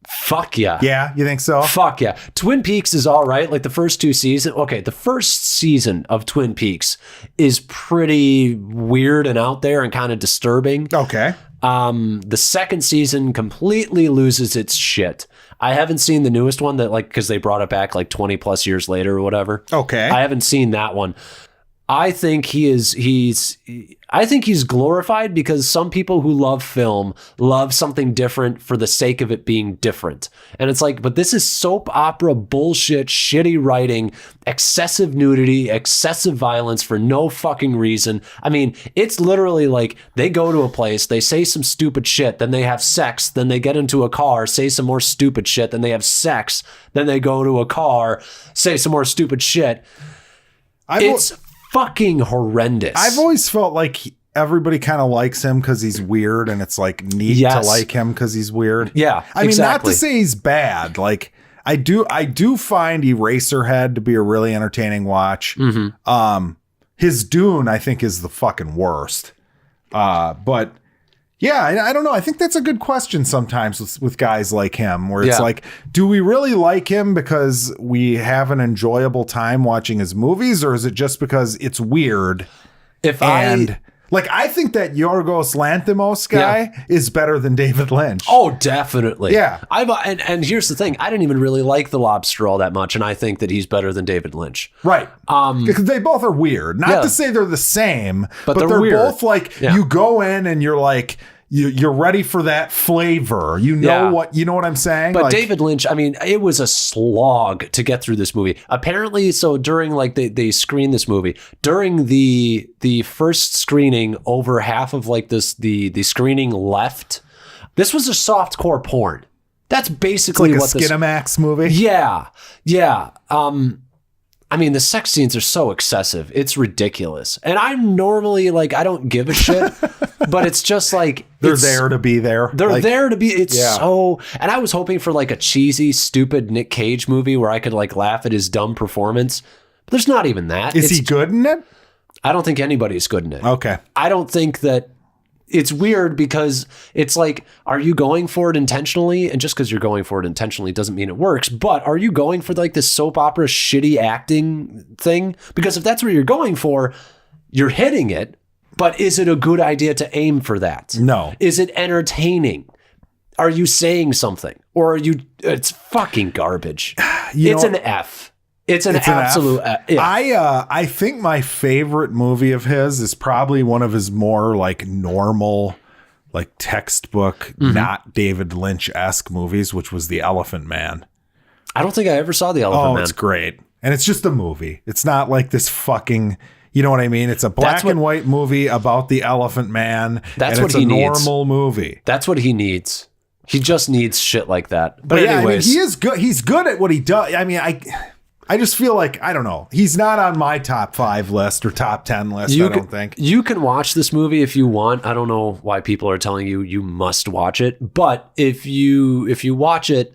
Speaker 1: Fuck yeah.
Speaker 2: Yeah, you think so?
Speaker 1: Fuck yeah. Twin Peaks is all right. Like the first two seasons. Okay, the first season of Twin Peaks is pretty weird and out there and kind of disturbing.
Speaker 2: Okay.
Speaker 1: The second season completely loses its shit. I haven't seen the newest one that like, because they brought it back like 20 plus years later or whatever.
Speaker 2: Okay.
Speaker 1: I haven't seen that one. I think he's glorified because some people who love film love something different for the sake of it being different. And it's like, but this is soap opera bullshit, shitty writing, excessive nudity, excessive violence for no fucking reason. I mean, it's literally like they go to a place, they say some stupid shit, then they have sex, then they get into a car, say some more stupid shit, then they have sex, then they go to a car, say some more stupid shit. It's fucking horrendous.
Speaker 2: I've always felt like everybody kind of likes him because he's weird, and it's like neat to like him because he's weird.
Speaker 1: Yeah,
Speaker 2: I mean, not to say he's bad. Like I do find Eraserhead to be a really entertaining watch. Mm-hmm. His Dune, I think, is the fucking worst. But yeah, I don't know. I think that's a good question sometimes with guys like him, where it's like, do we really like him because we have an enjoyable time watching his movies, or is it just because it's weird? I think that Yorgos Lanthimos guy is better than David Lynch.
Speaker 1: Oh, definitely.
Speaker 2: Yeah.
Speaker 1: And here's the thing. I didn't even really like The Lobster all that much, and I think that he's better than David Lynch.
Speaker 2: Right. Because they both are weird. Not to say they're the same, but they're weird. Both like, you go in and you're like, you're ready for that flavor. You know what I'm saying?
Speaker 1: But like, David Lynch, I mean, it was a slog to get through this movie. Apparently, so during like they screened this movie, during the first screening, over half of like the screening left. This was a softcore porn. That's basically
Speaker 2: it's like a Skinamax movie.
Speaker 1: Yeah. Yeah. I mean, the sex scenes are so excessive. It's ridiculous. And I'm normally like, I don't give a shit, but it's just like...
Speaker 2: They're there to be there.
Speaker 1: They're there to be... It's so... And I was hoping for like a cheesy, stupid Nick Cage movie where I could like laugh at his dumb performance. But there's not even that.
Speaker 2: Is he good in it?
Speaker 1: I don't think anybody's good in it.
Speaker 2: Okay.
Speaker 1: I don't think that... It's weird because it's like, are you going for it intentionally? And just because you're going for it intentionally doesn't mean it works. But are you going for like this soap opera shitty acting thing? Because if that's what you're going for, you're hitting it. But is it a good idea to aim for that?
Speaker 2: No.
Speaker 1: Is it entertaining? Are you saying something? Or are you... It's fucking garbage. It's an F. It's an absolute F. Yeah.
Speaker 2: I think my favorite movie of his is probably one of his more like normal, like textbook, not David Lynch-esque movies, which was The Elephant Man.
Speaker 1: I don't think I ever saw The Elephant Man.
Speaker 2: It's great. And it's just a movie. It's not like this fucking, you know what I mean? It's a black and white movie about the Elephant Man.
Speaker 1: That's
Speaker 2: and
Speaker 1: what
Speaker 2: it's
Speaker 1: he
Speaker 2: a
Speaker 1: needs.
Speaker 2: normal movie.
Speaker 1: That's what he needs. He just needs shit like that. But
Speaker 2: yeah,
Speaker 1: anyways,
Speaker 2: I mean, he is good. He's good at what he does. I mean, I just feel like, I don't know. He's not on my top 5 list or top 10 list, I don't think.
Speaker 1: You can watch this movie if you want. I don't know why people are telling you you must watch it. But if you watch it,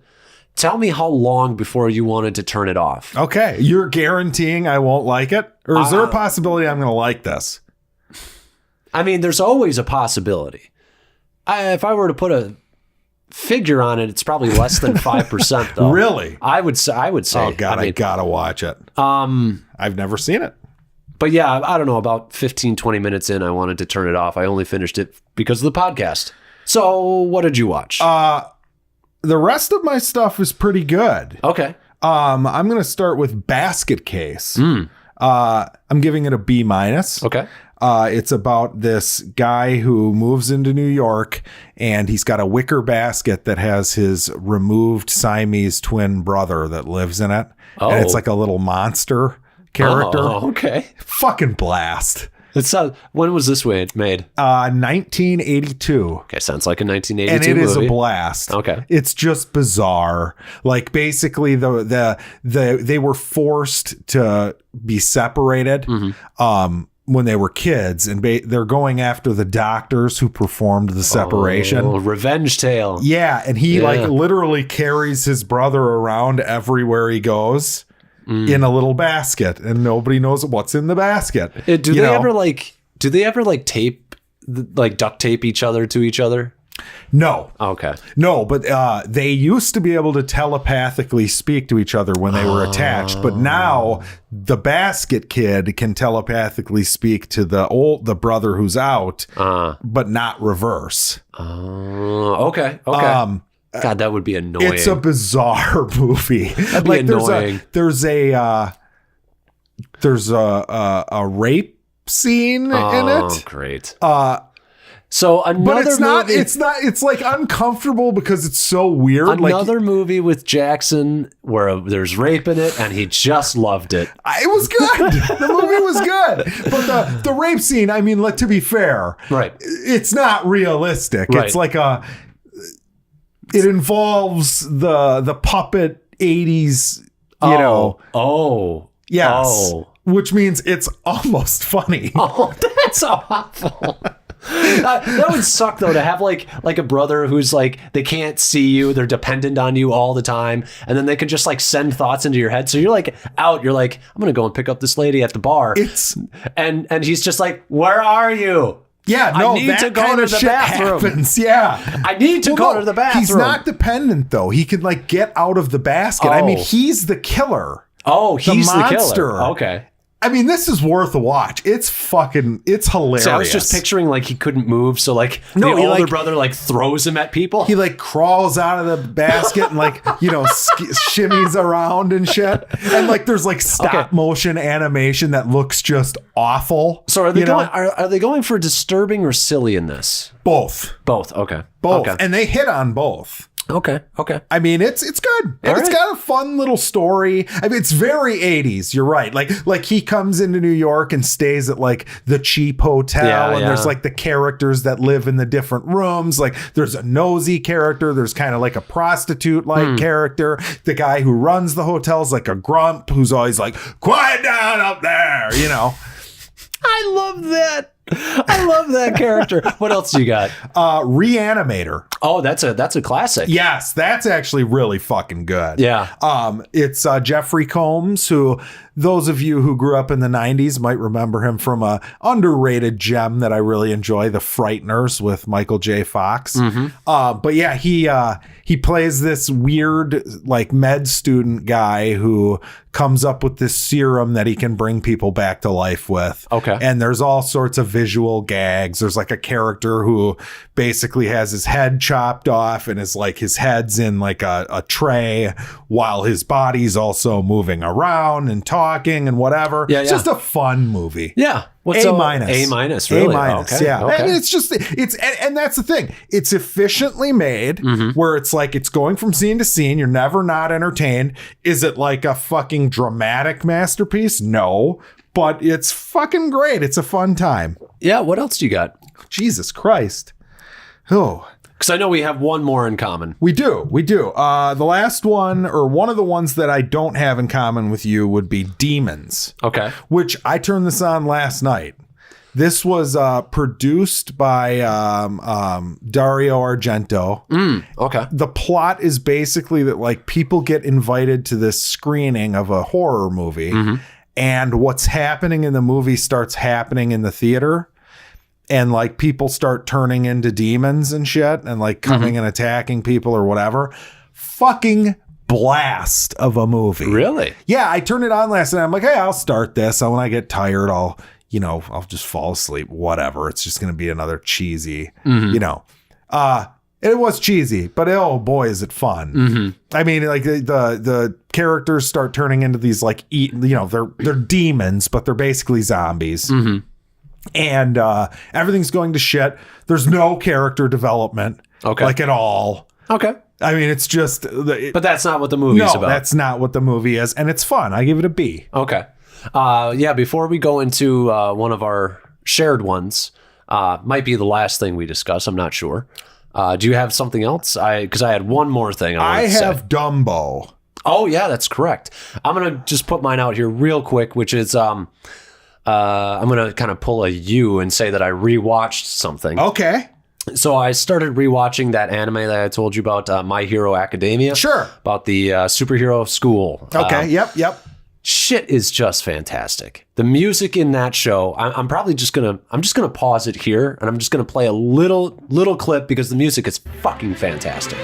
Speaker 1: tell me how long before you wanted to turn it off.
Speaker 2: Okay. You're guaranteeing I won't like it? Or is there a possibility I'm going to like this?
Speaker 1: I mean, there's always a possibility. If I were to put a figure on it, it's probably less than 5% though.
Speaker 2: Really?
Speaker 1: I would say.
Speaker 2: Oh God, I gotta watch it. I've never seen it.
Speaker 1: But yeah, I don't know, about 15, 20 minutes in, I wanted to turn it off. I only finished it because of the podcast. So what did you watch?
Speaker 2: The rest of my stuff is pretty good.
Speaker 1: Okay.
Speaker 2: I'm gonna start with Basket Case. I'm giving it a B-.
Speaker 1: Okay.
Speaker 2: It's about this guy who moves into New York, and he's got a wicker basket that has his removed Siamese twin brother that lives in it. And it's like a little monster character.
Speaker 1: Oh, okay.
Speaker 2: Fucking blast.
Speaker 1: When was this made?
Speaker 2: 1982.
Speaker 1: Okay, sounds like a 1982
Speaker 2: and it
Speaker 1: movie.
Speaker 2: is a blast.
Speaker 1: Okay.
Speaker 2: It's just bizarre. Like basically they were forced to be separated when they were kids, and they're going after the doctors who performed the separation.
Speaker 1: Oh, revenge tale.
Speaker 2: Yeah, and he like literally carries his brother around everywhere he goes in a little basket, and nobody knows what's in the basket.
Speaker 1: Do they ever duct tape each other to each other?
Speaker 2: No.
Speaker 1: Okay.
Speaker 2: No, but they used to be able to telepathically speak to each other when they were attached, but now the basket kid can telepathically speak to the brother who's out, but not reverse.
Speaker 1: Okay. God, that would be annoying.
Speaker 2: It's a bizarre movie.
Speaker 1: That'd be annoying.
Speaker 2: There's a rape scene in it.
Speaker 1: Oh, great. So another
Speaker 2: but it's not,
Speaker 1: movie,
Speaker 2: it's like uncomfortable because it's so weird.
Speaker 1: Another movie with Jackson where there's rape in it and he just loved it.
Speaker 2: It was good. The movie was good. But the rape scene, I mean, to be fair,
Speaker 1: right?
Speaker 2: It's not realistic.
Speaker 1: Right.
Speaker 2: It's like it involves the puppet 80s, you know.
Speaker 1: Oh.
Speaker 2: Yes.
Speaker 1: Oh.
Speaker 2: Which means it's almost funny.
Speaker 1: Oh, that's awful. That would suck though, to have like a brother who's like, they can't see you, they're dependent on you all the time, and then they can just like send thoughts into your head. So you're like out, you're like, I'm gonna go and pick up this lady at the bar. And he's just like, where are you?
Speaker 2: Yeah, no,
Speaker 1: I need to go to the bathroom.
Speaker 2: Happens. Yeah,
Speaker 1: I need to go to the bathroom.
Speaker 2: He's not dependent though. He can like get out of the basket. I mean, he's the killer.
Speaker 1: Oh, he's the
Speaker 2: monster.
Speaker 1: killer. Okay.
Speaker 2: I mean, this is worth a watch. It's hilarious.
Speaker 1: So I was just picturing like he couldn't move, so like the older brother like throws him at people.
Speaker 2: He like crawls out of the basket and like, shimmies around and shit. And like there's like stop motion animation that looks just awful.
Speaker 1: So are they going for disturbing or silliness?
Speaker 2: Both.
Speaker 1: Okay.
Speaker 2: Both.
Speaker 1: Okay.
Speaker 2: And they hit on both.
Speaker 1: Okay.
Speaker 2: I mean, it's good. And it's got a fun little story. I mean, it's very 80s. You're right. Like he comes into New York and stays at like the cheap hotel, and there's like the characters that live in the different rooms. Like there's a nosy character. There's kind of like a prostitute like character. The guy who runs the hotel is like a grump who's always like, quiet down up there,
Speaker 1: I love that. I love that character. What else you got?
Speaker 2: Re-Animator.
Speaker 1: Oh, that's a classic.
Speaker 2: Yes, that's actually really fucking good.
Speaker 1: Yeah.
Speaker 2: It's Jeffrey Combs, who those of you who grew up in the 90s might remember him from a underrated gem that I really enjoy, The Frighteners with Michael J. Fox. But yeah, he plays this weird like med student guy who comes up with this serum that he can bring people back to life with.
Speaker 1: Okay.
Speaker 2: And there's all sorts of visual gags. There's like a character who basically has his head chopped off and is like his head's in like a tray while his body's also moving around and talking. talking and whatever.
Speaker 1: Yeah,
Speaker 2: it's just a fun movie.
Speaker 1: Yeah.
Speaker 2: What's A minus?
Speaker 1: A minus, really?
Speaker 2: A minus,
Speaker 1: okay.
Speaker 2: yeah.
Speaker 1: Okay.
Speaker 2: And it's just, and that's the thing. It's efficiently made where it's like it's going from scene to scene. You're never not entertained. Is it like a fucking dramatic masterpiece? No, but it's fucking great. It's a fun time.
Speaker 1: Yeah. What else do you got?
Speaker 2: Jesus Christ. Oh,
Speaker 1: Because I know we have one more in common.
Speaker 2: we do. The last one, or one of the ones that I don't have in common with you, would be Demons.
Speaker 1: Okay.
Speaker 2: Which I turned this on last night. This was produced by Dario Argento.
Speaker 1: Okay.
Speaker 2: The plot is basically that like people get invited to this screening of a horror movie, and what's happening in the movie starts happening in the theater. And like people start turning into demons and shit and like coming and attacking people or whatever. Fucking blast of a movie.
Speaker 1: Really?
Speaker 2: Yeah, I turned it on last night. I'm like, hey, I'll start this. So when I get tired, I'll just fall asleep. Whatever. It's just going to be another cheesy, it was cheesy, but oh boy, is it fun. I mean, like the characters start turning into these like, they're demons, but they're basically zombies. And everything's going to shit. There's no character development, like at all.
Speaker 1: Okay.
Speaker 2: I mean, it's just.
Speaker 1: But that's not what the movie's about.
Speaker 2: That's not what the movie is, and it's fun. I give it a B.
Speaker 1: Okay. Yeah. Before we go into one of our shared ones, might be the last thing we discuss. I'm not sure. Do you have something else? Because I had one more thing.
Speaker 2: I have Dumbo.
Speaker 1: Oh yeah, that's correct. I'm gonna just put mine out here real quick, which is I'm gonna kind of pull a U and say that I rewatched something.
Speaker 2: Okay.
Speaker 1: So I started rewatching that anime that I told you about, My Hero Academia.
Speaker 2: Sure.
Speaker 1: About the superhero school.
Speaker 2: Okay. Yep.
Speaker 1: Shit is just fantastic. The music in that show, I'm just gonna pause it here, and I'm just gonna play a little clip because the music is fucking fantastic.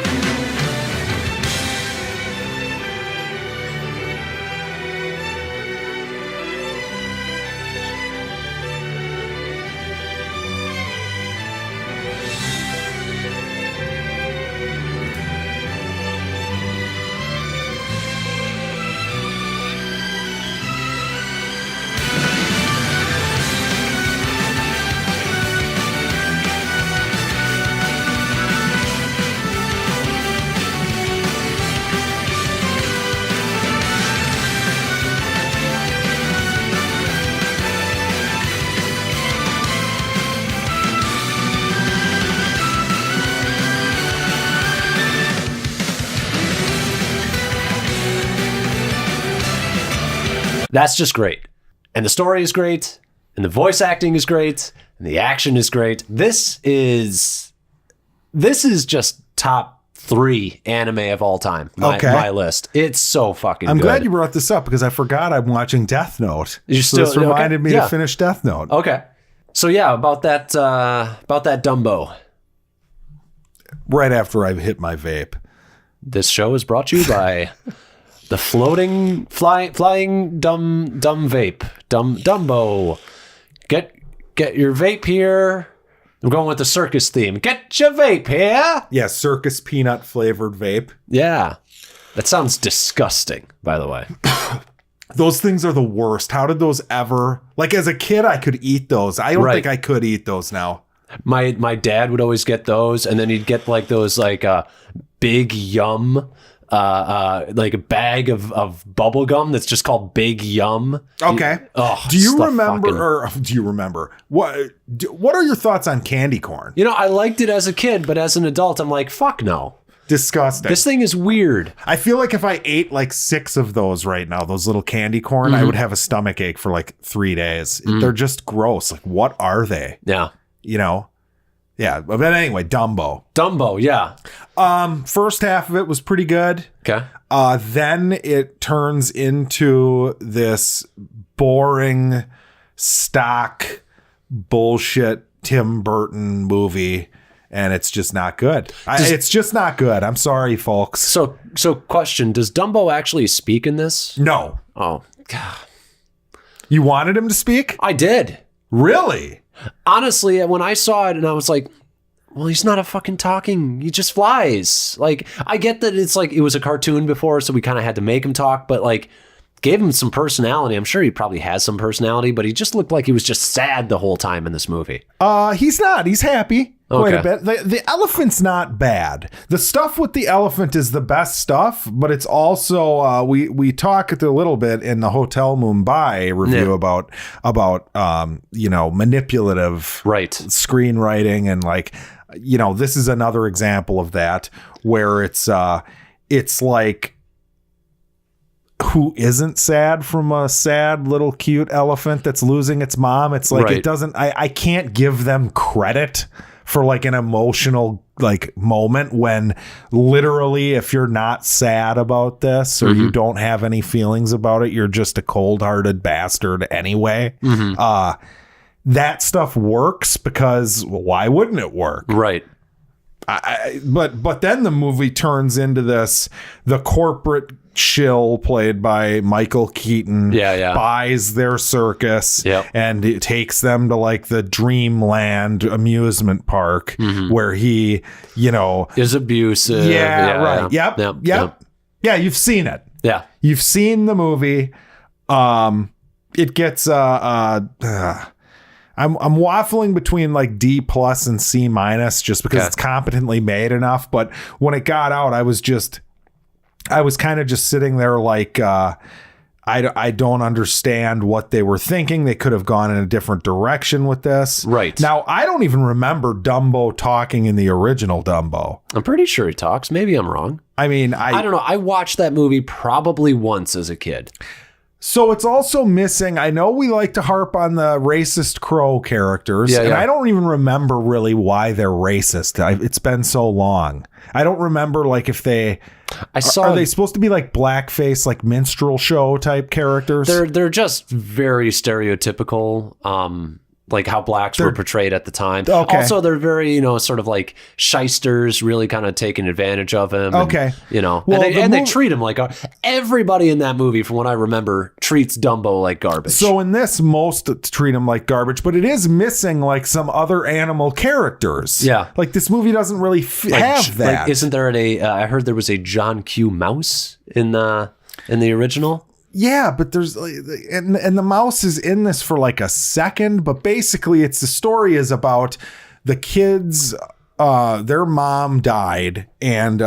Speaker 1: That's just great. And the story is great, and the voice acting is great, and the action is great. This is just top 3 anime of all time. My list. It's so fucking
Speaker 2: I'm
Speaker 1: good.
Speaker 2: glad you brought this up because I forgot I'm watching Death Note.
Speaker 1: You
Speaker 2: So this
Speaker 1: still-
Speaker 2: reminded me
Speaker 1: yeah.
Speaker 2: to finish Death Note.
Speaker 1: Okay. So yeah, about that Dumbo.
Speaker 2: Right after I've hit my vape.
Speaker 1: This show is brought to you by the flying dumb vape. Dumbo. Get your vape here. I'm going with the circus theme. Get your vape here.
Speaker 2: Yeah, circus peanut flavored vape.
Speaker 1: Yeah. That sounds disgusting, by the way.
Speaker 2: Those things are the worst. How did those ever... Like, as a kid, I could eat those. I don't
Speaker 1: Right.
Speaker 2: think I could eat those now.
Speaker 1: My dad would always get those, and then he'd get like those Big Yum, like a bag of bubble gum that's just called Big Yum.
Speaker 2: Okay. Do you remember what are your thoughts on candy corn?
Speaker 1: I liked it as a kid, but as an adult, I'm like, fuck no.
Speaker 2: Disgusting.
Speaker 1: This thing is weird.
Speaker 2: I feel like if I ate like 6 of those right now, those little candy corn, I would have a stomach ache for like 3 days. They're just gross. Like, what are they?
Speaker 1: Yeah.
Speaker 2: Yeah. But anyway, Dumbo,
Speaker 1: yeah.
Speaker 2: First half of it was pretty good.
Speaker 1: Okay.
Speaker 2: Then it turns into this boring stock bullshit Tim Burton movie, and it's just not good. It's just not good. I'm sorry, folks.
Speaker 1: So question, does Dumbo actually speak in this?
Speaker 2: No.
Speaker 1: Oh, God.
Speaker 2: You wanted him to speak?
Speaker 1: I did.
Speaker 2: Really?
Speaker 1: Honestly, when I saw it and I was like, well, he's not a fucking talking. He just flies. Like, I get that it's like it was a cartoon before, so we kind of had to make him talk, but like gave him some personality. I'm sure he probably has some personality, but he just looked like he was just sad the whole time in this movie.
Speaker 2: He's not. He's happy. Quite
Speaker 1: Okay.
Speaker 2: a bit. The elephant's not bad. The stuff with the elephant is the best stuff, but it's also we talked a little bit in the Hotel Mumbai review about manipulative screenwriting, and like, this is another example of that, where it's like, who isn't sad from a sad little cute elephant that's losing its mom? It's like, it doesn't, I can't give them credit for like an emotional like moment when literally, if you're not sad about this or you don't have any feelings about it, you're just a cold-hearted bastard anyway. That stuff works because why wouldn't it work?
Speaker 1: Right.
Speaker 2: But then the movie turns into this, the corporate shill played by Michael Keaton buys their circus and it takes them to like the Dreamland amusement park where he,
Speaker 1: is abusive.
Speaker 2: Right. Yep. Yeah, you've seen it.
Speaker 1: Yeah.
Speaker 2: You've seen the movie. It gets I'm waffling between like D+ and C- just because it's competently made enough. But when it got out, I was kind of just sitting there like, I don't understand what they were thinking. They could have gone in a different direction with this.
Speaker 1: Right.
Speaker 2: Now, I don't even remember Dumbo talking in the original Dumbo.
Speaker 1: I'm pretty sure he talks. Maybe I'm wrong.
Speaker 2: I mean,
Speaker 1: I don't know. I watched that movie probably once as a kid.
Speaker 2: So it's also missing. I know we like to harp on the racist crow characters, and I don't even remember really why they're racist. It's been so long. I don't remember like if they are they supposed to be like blackface, like minstrel show type characters?
Speaker 1: They're just very stereotypical. Like how blacks were portrayed at the time.
Speaker 2: Okay.
Speaker 1: Also, they're very, sort of like shysters, really kind of taking advantage of him.
Speaker 2: Okay.
Speaker 1: And, they treat him like everybody in that movie, from what I remember, treats Dumbo like garbage.
Speaker 2: So in this, most treat him like garbage, but it is missing like some other animal characters. Yeah. Like this movie doesn't really have that.
Speaker 1: Like, isn't there I heard there was a John Q. Mouse in the original?
Speaker 2: Yeah, but there's and the mouse is in this for like a second, but basically the story is about the kids. Their mom died, and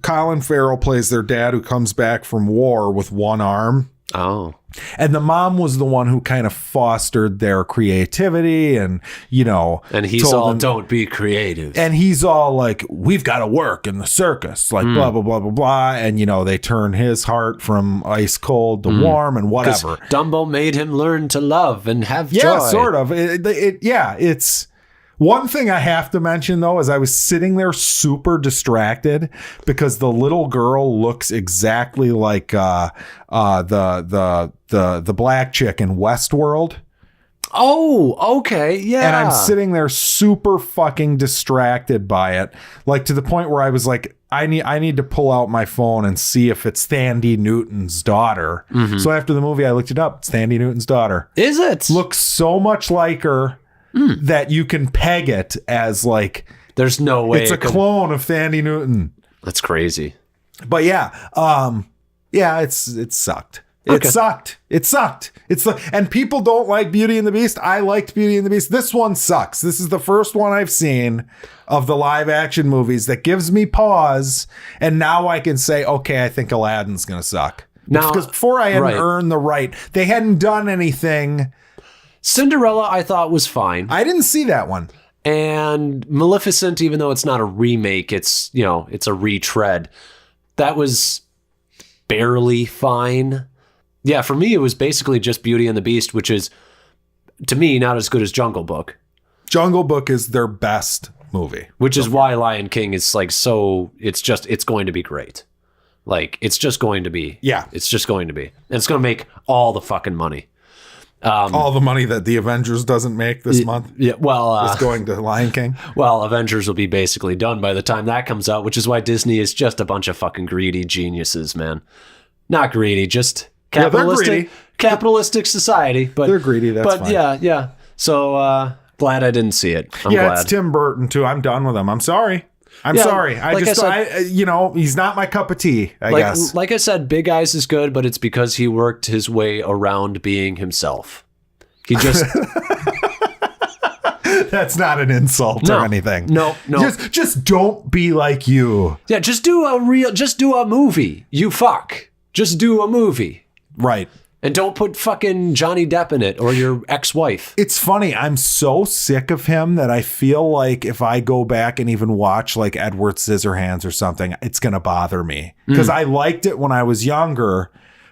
Speaker 2: Colin Farrell plays their dad, who comes back from war with one arm.
Speaker 1: Oh.
Speaker 2: And the mom was the one who kind of fostered their creativity, and
Speaker 1: and he's all, don't be creative,
Speaker 2: and he's all like, we've got to work in the circus, like blah blah blah blah blah, and they turn his heart from ice cold to warm and whatever.
Speaker 1: Dumbo made him learn to love and have joy.
Speaker 2: Yeah, sort of. It's one thing I have to mention, though, is I was sitting there super distracted because the little girl looks exactly like the black chick in Westworld.
Speaker 1: Oh, okay, yeah.
Speaker 2: And I'm sitting there super fucking distracted by it, like to the point where I was like, I need to pull out my phone and see if it's Thandie Newton's daughter. So after the movie, I looked it up. It's Thandie Newton's daughter.
Speaker 1: Is it?
Speaker 2: Looks so much like her. That you can peg it as like,
Speaker 1: there's no way
Speaker 2: it's a clone of Thandie Newton.
Speaker 1: That's crazy.
Speaker 2: But it sucked. It sucked. And people don't like Beauty and the Beast. I liked Beauty and the Beast. This one sucks. This is the first one I've seen of the live action movies that gives me pause. And now I can say, okay, I think Aladdin's going to suck. Now, because before I hadn't earned the right. They hadn't done anything.
Speaker 1: Cinderella, I thought, was fine.
Speaker 2: I didn't see that one.
Speaker 1: And Maleficent, even though it's not a remake, it's a retread. That was barely fine. Yeah, for me, it was basically just Beauty and the Beast, which is, to me, not as good as Jungle Book.
Speaker 2: Jungle Book is their best movie.
Speaker 1: Which is why Lion King is like it's going to be great. Like, it's just going to be. Yeah. It's just going to be. And it's going to make all the fucking money.
Speaker 2: All the money that the Avengers doesn't make this month is going to Lion King.
Speaker 1: Well, Avengers will be basically done by the time that comes out, which is why Disney is just a bunch of fucking greedy geniuses, man. Not greedy, just capitalistic society. But
Speaker 2: they're greedy. That's fine.
Speaker 1: Yeah. So glad I didn't see it. I'm glad.
Speaker 2: It's Tim Burton too. I'm done with him. I'm sorry. I'm sorry. He's not my cup of tea, I guess.
Speaker 1: Like I said, Big Eyes is good, but it's because he worked his way around being himself. He just...
Speaker 2: That's not an insult or anything.
Speaker 1: No.
Speaker 2: Just don't be like you.
Speaker 1: Yeah, just do a movie. You fuck. Just do a movie.
Speaker 2: Right.
Speaker 1: And don't put fucking Johnny Depp in it or your ex-wife.
Speaker 2: It's funny. I'm so sick of him that I feel like if I go back and even watch like Edward Scissorhands or something, it's going to bother me. Because I liked it when I was younger,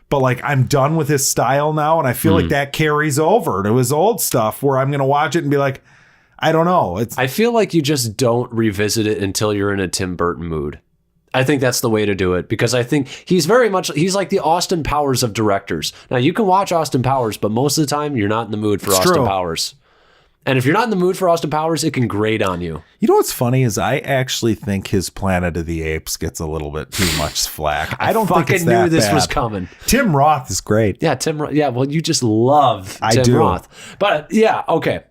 Speaker 2: but like I'm done with his style now. And I feel like that carries over to his old stuff where I'm going to watch it and be like, I don't know.
Speaker 1: I feel like you just don't revisit it until you're in a Tim Burton mood. I think that's the way to do it, because I think he's like the Austin Powers of directors. Now, you can watch Austin Powers, but most of the time you're not in the mood for Austin Powers. And if you're not in the mood for Austin Powers, it can grate on you.
Speaker 2: You know what's funny is I actually think his Planet of the Apes gets a little bit too much flack. I don't think it's that
Speaker 1: knew this
Speaker 2: bad.
Speaker 1: was coming.
Speaker 2: Tim Roth is great.
Speaker 1: Yeah, well, you just love Tim Roth. But yeah, okay.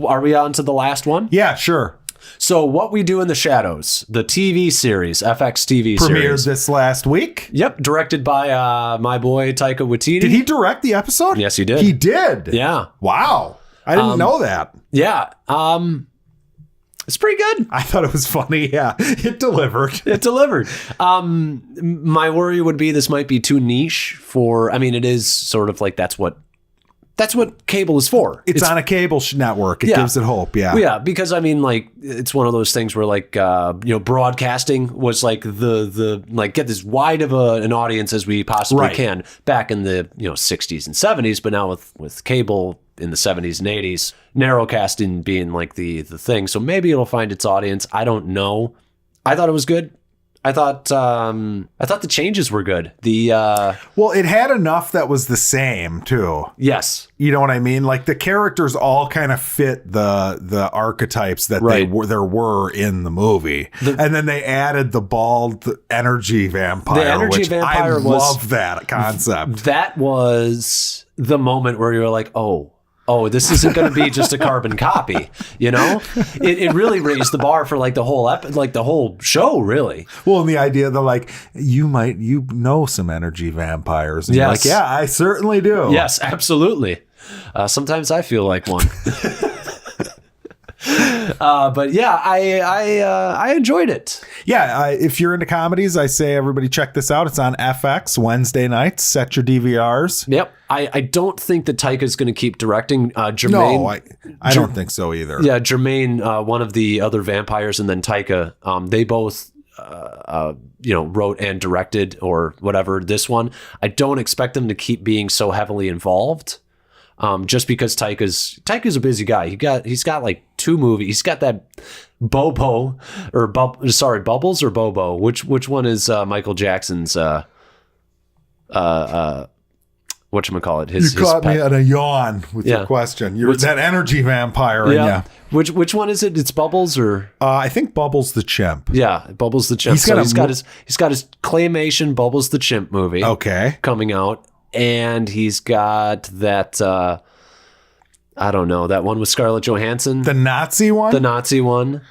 Speaker 1: Are we on to the last one?
Speaker 2: Yeah, sure.
Speaker 1: So What We Do in the Shadows, the TV series, FX TV
Speaker 2: Premiered
Speaker 1: series.
Speaker 2: this last week.
Speaker 1: Yep, directed by my boy Taika Waititi.
Speaker 2: Did he direct the episode?
Speaker 1: Yes, he did.
Speaker 2: He did?
Speaker 1: Yeah.
Speaker 2: Wow. I didn't know that.
Speaker 1: Yeah. It's pretty good.
Speaker 2: I thought it was funny. Yeah, it delivered.
Speaker 1: It delivered. My worry would be this might be too niche for, I mean, it is sort of like that's what cable is for.
Speaker 2: It's on a cable network. It gives it hope. Yeah.
Speaker 1: Well, yeah, because I mean, like, it's one of those things where, like, broadcasting was like the like get as wide of an audience as we possibly can back in the 60s and 70s, but now with cable in the 70s and 80s, narrowcasting being like the thing. So maybe it'll find its audience. I don't know. I thought it was good. I thought the changes were good.
Speaker 2: Well, it had enough that was the same too.
Speaker 1: Yes.
Speaker 2: You know what I mean? Like the characters all kind of fit the archetypes that there were in the movie. And then they added the bald energy vampire.
Speaker 1: The energy vampire
Speaker 2: I love that concept.
Speaker 1: That was the moment where you're like, oh, this isn't going to be just a carbon copy, It really raised the bar for like the whole show, really.
Speaker 2: Well, and the idea that like you know some energy vampires, and you're like, yeah, I certainly do.
Speaker 1: Yes, absolutely. Sometimes I feel like one. But yeah, I enjoyed it.
Speaker 2: Yeah, if you're into comedies, I say everybody check this out. It's on FX Wednesday nights. Set your DVRs.
Speaker 1: Yep. I don't think that Taika's going to keep directing. Jermaine.
Speaker 2: No, I don't think so either.
Speaker 1: Yeah, Jermaine, one of the other vampires, and then Taika, they both wrote and directed or whatever this one. I don't expect them to keep being so heavily involved. Just because Taika's a busy guy. He's got like 2 movies. He's got that Bubbles or Bobo. Which one is Michael Jackson's whatchamacallit?
Speaker 2: You caught me at a yawn with your question. You're that energy vampire.
Speaker 1: Yeah. Which one is it? It's Bubbles or
Speaker 2: I think Bubbles the Chimp.
Speaker 1: Yeah, Bubbles the Chimp. He's got his claymation Bubbles the Chimp movie.
Speaker 2: Okay.
Speaker 1: Coming out. And he's got that, I don't know, that one with Scarlett Johansson.
Speaker 2: The Nazi one?
Speaker 1: The Nazi one.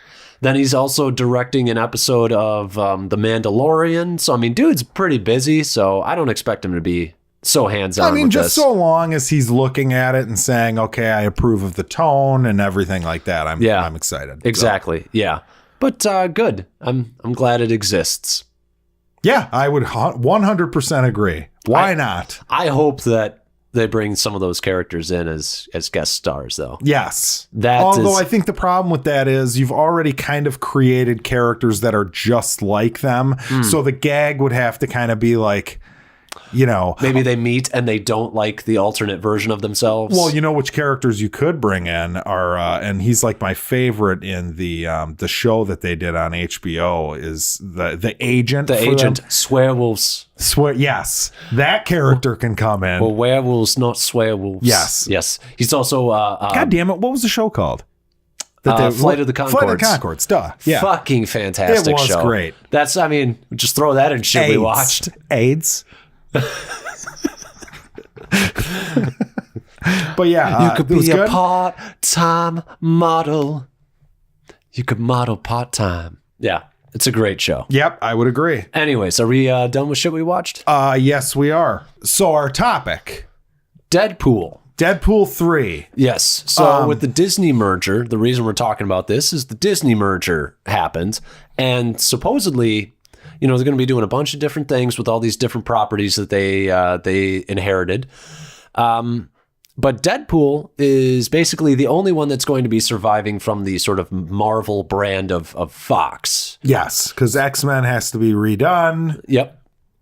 Speaker 1: Then he's also directing an episode of The Mandalorian. So, I mean, dude's pretty busy, so I don't expect him to be so hands-on.
Speaker 2: I mean, just so long as he's looking at it and saying, okay, I approve of the tone and everything like that, I'm excited.
Speaker 1: Exactly, yeah. But good. I'm glad it exists.
Speaker 2: Yeah, I would 100% agree. Why not?
Speaker 1: I hope that they bring some of those characters in as guest stars, though.
Speaker 2: Yes. Although I think the problem with that is you've already kind of created characters that are just like them. So the gag would have to kind of be like,
Speaker 1: maybe they meet and they don't like the alternate version of themselves.
Speaker 2: Well, which characters you could bring in are, and he's like my favorite in the show that they did on HBO is the agent.
Speaker 1: The agent, swearwolves.
Speaker 2: Yes, that character can come in.
Speaker 1: Well, werewolves, not swearwolves.
Speaker 2: Yes.
Speaker 1: He's also.
Speaker 2: God damn it! What was the show called?
Speaker 1: Flight of the Conchords.
Speaker 2: Flight of the Conchords. Duh. Yeah.
Speaker 1: Fucking fantastic show.
Speaker 2: It was great.
Speaker 1: Just throw that in shit we watched.
Speaker 2: AIDS. But yeah,
Speaker 1: you could be a part-time model. You could model part-time. Yeah. It's a great show.
Speaker 2: Yep, I would agree.
Speaker 1: Anyways, are we done with shit we watched?
Speaker 2: Yes, we are. So our topic.
Speaker 1: Deadpool
Speaker 2: 3.
Speaker 1: Yes. So with the Disney merger, the reason we're talking about this is the Disney merger happened. And supposedly, they're going to be doing a bunch of different things with all these different properties that they inherited. But Deadpool is basically the only one that's going to be surviving from the sort of Marvel brand of Fox.
Speaker 2: Yes, because X-Men has to be redone.
Speaker 1: Yep.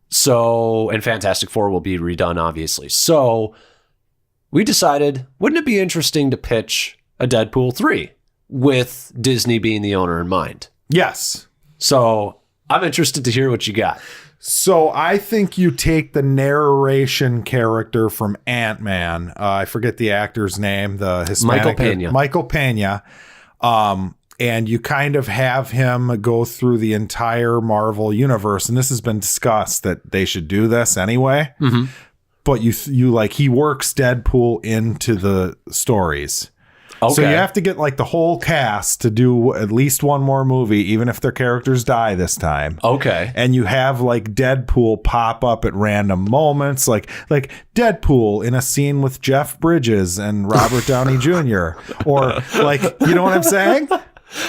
Speaker 1: So, and Fantastic Four will be redone, obviously. So we decided, wouldn't it be interesting to pitch a Deadpool 3 with Disney being the owner in mind?
Speaker 2: Yes.
Speaker 1: So I'm interested to hear what you got.
Speaker 2: So I think you take the narration character from Ant-Man. I forget the actor's name, the Hispanic. Michael Pena. And you kind of have him go through the entire Marvel universe. And this has been discussed that they should do this anyway. Mm-hmm. But you like, he works Deadpool into the stories. Okay. So you have to get like the whole cast to do at least one more movie, even if their characters die this time.
Speaker 1: Okay.
Speaker 2: And you have like Deadpool pop up at random moments, like Deadpool in a scene with Jeff Bridges and Robert Downey Jr. Or like, you know what I'm saying?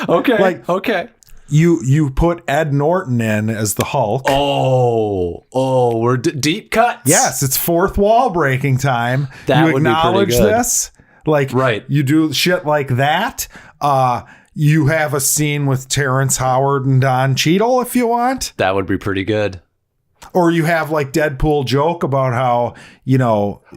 Speaker 1: Okay.
Speaker 2: Like,
Speaker 1: okay.
Speaker 2: You put Ed Norton in as the Hulk.
Speaker 1: Oh, we're deep cuts.
Speaker 2: Yes, it's fourth wall breaking time.
Speaker 1: That
Speaker 2: you
Speaker 1: would
Speaker 2: acknowledge
Speaker 1: be pretty good.
Speaker 2: this. Like,
Speaker 1: right.
Speaker 2: You do shit like that. You have a scene with Terrence Howard and Don Cheadle if you want.
Speaker 1: That would be pretty good.
Speaker 2: Or you have like Deadpool joke about how,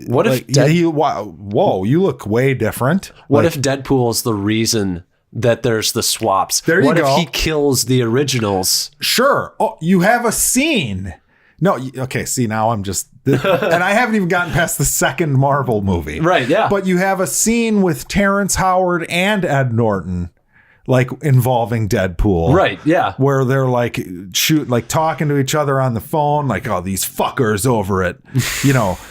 Speaker 1: what
Speaker 2: like,
Speaker 1: if
Speaker 2: whoa, you look way different.
Speaker 1: What
Speaker 2: like,
Speaker 1: if Deadpool is the reason that there's the swaps?
Speaker 2: There you go.
Speaker 1: What if he kills the originals?
Speaker 2: Sure. Oh, you have a scene. No, okay, see, now I'm just... and I haven't even gotten past the second Marvel movie.
Speaker 1: Right, yeah.
Speaker 2: But you have a scene with Terrence Howard and Ed Norton, like, involving Deadpool.
Speaker 1: Right, yeah.
Speaker 2: Where they're, like, talking to each other on the phone, like, oh, these fuckers over it.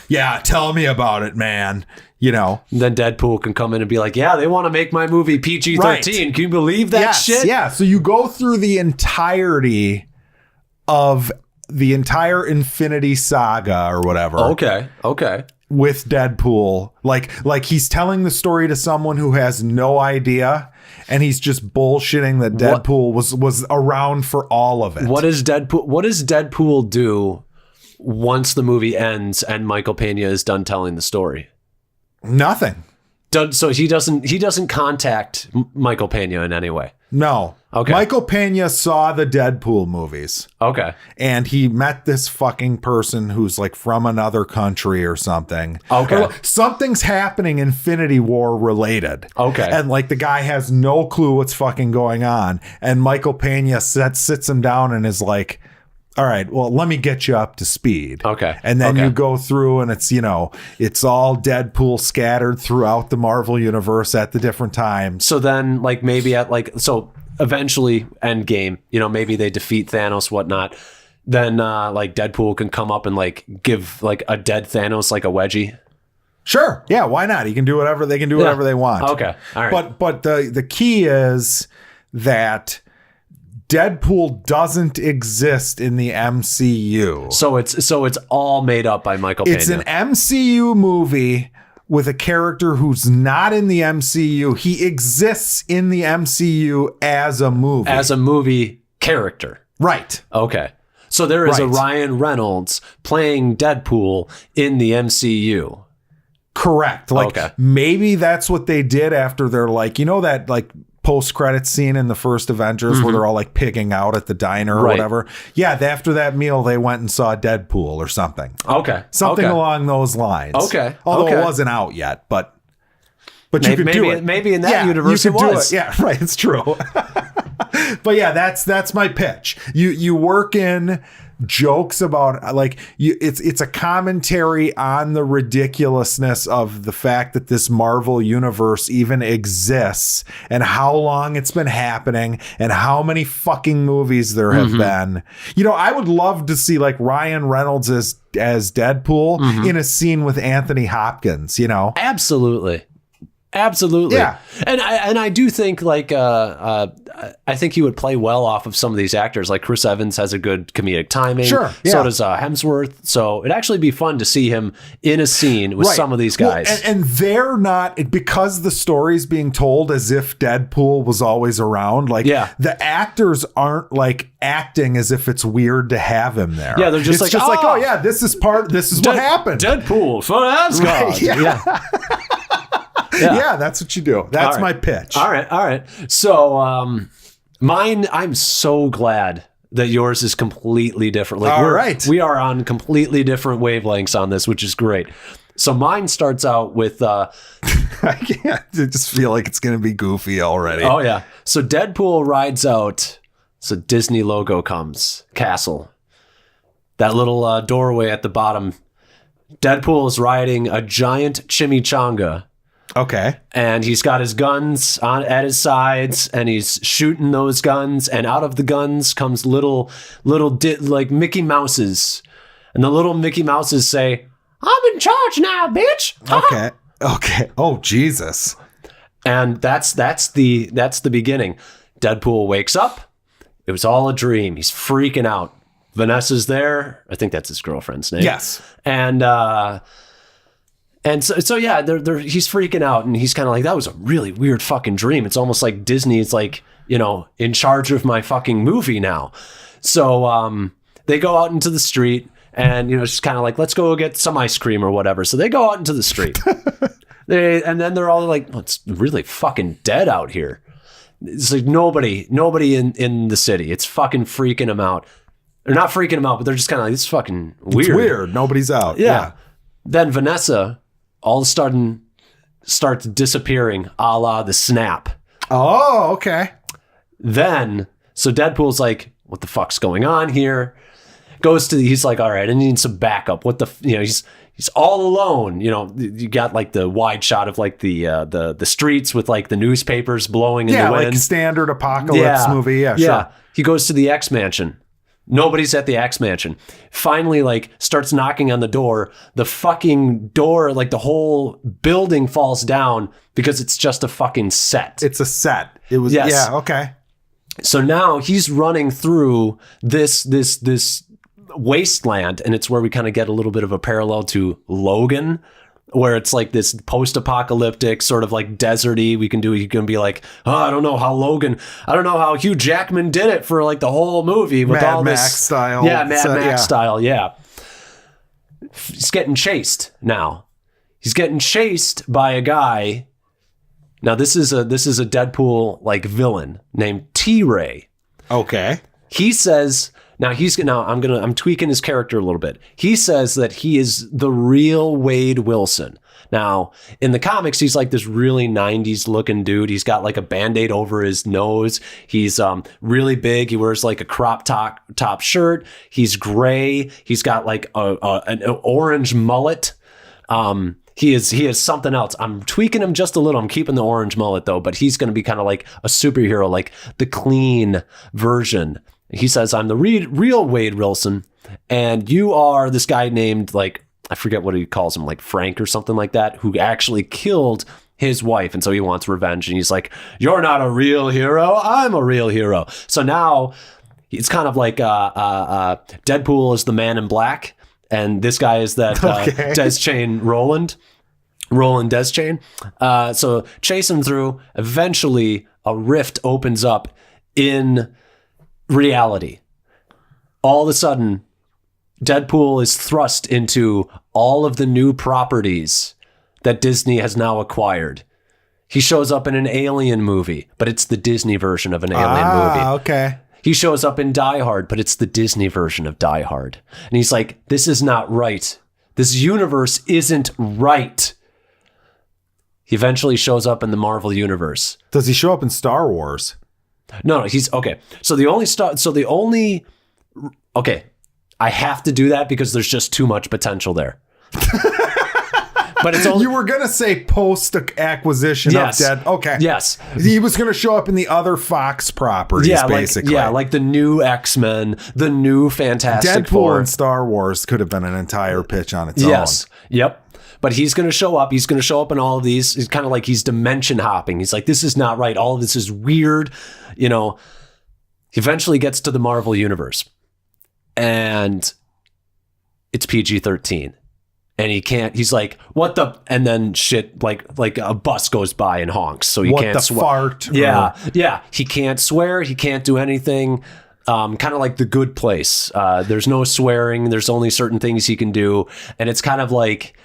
Speaker 2: Yeah, tell me about it, man. And
Speaker 1: then Deadpool can come in and be like, yeah, they want to make my movie PG-13. Right. Can you believe that shit?
Speaker 2: Yeah, so you go through the entirety of... the entire Infinity Saga or whatever.
Speaker 1: Okay.
Speaker 2: With Deadpool. Like he's telling the story to someone who has no idea, and he's just bullshitting that Deadpool was around for all of it.
Speaker 1: What does Deadpool do once the movie ends and Michael Pena is done telling the story?
Speaker 2: Nothing.
Speaker 1: So he doesn't contact Michael Pena in any way.
Speaker 2: No.
Speaker 1: Okay.
Speaker 2: Michael Pena saw the Deadpool movies.
Speaker 1: Okay.
Speaker 2: And he met this fucking person who's like from another country or something.
Speaker 1: Okay.
Speaker 2: Or something's happening Infinity War related.
Speaker 1: Okay.
Speaker 2: And like the guy has no clue what's fucking going on. And Michael Pena sits him down and is like, all right, well, let me get you up to speed.
Speaker 1: Okay.
Speaker 2: And then you go through and it's, it's all Deadpool scattered throughout the Marvel universe at the different times.
Speaker 1: So then like maybe so eventually Endgame, maybe they defeat Thanos, whatnot. Then like Deadpool can come up and like give like a dead Thanos like a wedgie.
Speaker 2: Sure. Yeah, why not? He can do whatever they want.
Speaker 1: Okay. All right.
Speaker 2: But the key is that Deadpool doesn't exist in the MCU.
Speaker 1: So it's all made up by Michael Pena.
Speaker 2: It's an MCU movie with a character who's not in the MCU. He exists in the MCU as a movie.
Speaker 1: As a movie character.
Speaker 2: Right.
Speaker 1: Okay. So there is a Ryan Reynolds playing Deadpool in the MCU.
Speaker 2: Correct. Maybe that's what they did after they're like, that like post-credit scene in the first Avengers where they're all like pigging out at the diner or whatever. Yeah, after that meal, they went and saw Deadpool or something.
Speaker 1: Okay.
Speaker 2: Something along those lines.
Speaker 1: Okay.
Speaker 2: Although it wasn't out yet, but you could do it.
Speaker 1: Maybe in that universe
Speaker 2: you could
Speaker 1: it
Speaker 2: do
Speaker 1: was.
Speaker 2: it. Yeah, right. It's true. But yeah, that's my pitch. You work in jokes about like it's a commentary on the ridiculousness of the fact that this Marvel universe even exists and how long it's been happening and how many fucking movies there have been. I would love to see like Ryan Reynolds as Deadpool in a scene with Anthony Hopkins, Absolutely.
Speaker 1: Yeah. And I do think like I think he would play well off of some of these actors. Like Chris Evans has a good comedic timing.
Speaker 2: Sure. Yeah.
Speaker 1: So does Hemsworth. So it'd actually be fun to see him in a scene with some of these guys.
Speaker 2: Well, and they're not, because the story's being told as if Deadpool was always around. Like, the actors aren't like acting as if it's weird to have him there.
Speaker 1: Yeah, they're just
Speaker 2: it's like, oh yeah, this is what happened.
Speaker 1: Deadpool for Asgard.
Speaker 2: Right, yeah. Yeah, that's what you do. That's my pitch.
Speaker 1: All right. So mine, I'm so glad that yours is completely different. Like we are on completely different wavelengths on this, which is great. So mine starts out with
Speaker 2: I just feel like it's gonna be goofy already.
Speaker 1: Oh yeah. So Deadpool rides out. So Disney logo comes. Castle. That little doorway at the bottom. Deadpool is riding a giant chimichanga.
Speaker 2: Okay.
Speaker 1: And he's got his guns at his sides, and he's shooting those guns, and out of the guns comes little like Mickey Mouses. And the little Mickey Mouses say, "I'm in charge now, bitch."
Speaker 2: Okay. Oh, Jesus.
Speaker 1: And that's the beginning. Deadpool wakes up. It was all a dream. He's freaking out. Vanessa's there. I think that's his girlfriend's name.
Speaker 2: Yes.
Speaker 1: And so yeah, he's freaking out, and he's kind of like, that was a really weird fucking dream. It's almost like Disney is like, in charge of my fucking movie now. So they go out into the street, and it's just kind of like, let's go get some ice cream or whatever. So they go out into the street. And then they're all like, oh, it's really fucking dead out here. It's like nobody in the city. It's fucking freaking them out. They're not freaking them out, but they're just kind of like, it's fucking weird.
Speaker 2: It's weird. Nobody's out.
Speaker 1: Yeah. Then Vanessa all of a sudden starts disappearing, a la the Snap.
Speaker 2: Oh, okay.
Speaker 1: Then, so Deadpool's like, what the fuck's going on here? He's like, all right, I need some backup. He's all alone. You got like the wide shot of like the streets with like the newspapers blowing in the wind.
Speaker 2: Like standard apocalypse movie. Yeah, sure.
Speaker 1: He goes to the X Mansion. Nobody's at the X Mansion. Finally, like, starts knocking on the door. The fucking door, like, the whole building falls down because it's just a fucking set.
Speaker 2: It's a set. It was,
Speaker 1: yes.
Speaker 2: Yeah, okay.
Speaker 1: So now he's running through this wasteland, and it's where we kind of get a little bit of a parallel to Logan, where it's like this post-apocalyptic sort of like deserty. You can be like, oh, I don't know how Hugh Jackman did it for like the whole movie with
Speaker 2: Mad
Speaker 1: all
Speaker 2: Max
Speaker 1: this
Speaker 2: style.
Speaker 1: Yeah, Mad Max style. Yeah. He's getting chased now. He's getting chased by a guy. Now this is a Deadpool like villain named T-Ray.
Speaker 2: Okay.
Speaker 1: He says, I'm tweaking his character a little bit. He says that he is the real Wade Wilson. Now, in the comics, he's like this really 90s looking dude. He's got like a Band-Aid over his nose. He's really big. He wears like a crop top shirt. He's gray. He's got like an orange mullet. He is something else. I'm tweaking him just a little. I'm keeping the orange mullet though, but he's going to be kind of like a superhero, like the clean version. He says, I'm the real Wade Wilson, and you are this guy named, like, I forget what he calls him, like Frank or something like that, who actually killed his wife, and so he wants revenge. And he's like, you're not a real hero. I'm a real hero. So now it's kind of like Deadpool is the Man in Black, and this guy is that Deschain Roland Deschain. So chase him through. Eventually, a rift opens up in reality. All of a sudden, Deadpool is thrust into all of the new properties that Disney has now acquired. He shows up in an Alien movie, but it's the Disney version of an Alien movie.
Speaker 2: Okay.
Speaker 1: He shows up in Die Hard, but it's the Disney version of Die Hard. And he's like, this is not right. This universe isn't right. He eventually shows up in the Marvel universe.
Speaker 2: Does he show up in Star Wars?
Speaker 1: No, he's okay. I have to do that because there's just too much potential there. But it's only
Speaker 2: you were gonna say post acquisition of Dead. Okay.
Speaker 1: Yes.
Speaker 2: He was gonna show up in the other Fox properties, basically.
Speaker 1: Like the new X-Men, the new Fantastic
Speaker 2: Deadpool
Speaker 1: Four.
Speaker 2: and Star Wars could have been an entire pitch on its own.
Speaker 1: Yes. Yep. But he's going to show up. He's going to show up in all of these. It's kind of like he's dimension hopping. He's like, this is not right. All of this is weird. You know, he eventually gets to the Marvel Universe. And it's PG-13. And he can't, he's like, what the, and then shit, like a bus goes by and honks. So he can't swear.
Speaker 2: Fart?
Speaker 1: Yeah. He can't swear. He can't do anything. Kind of like The Good Place. There's no swearing. There's only certain things he can do. And it's kind of like,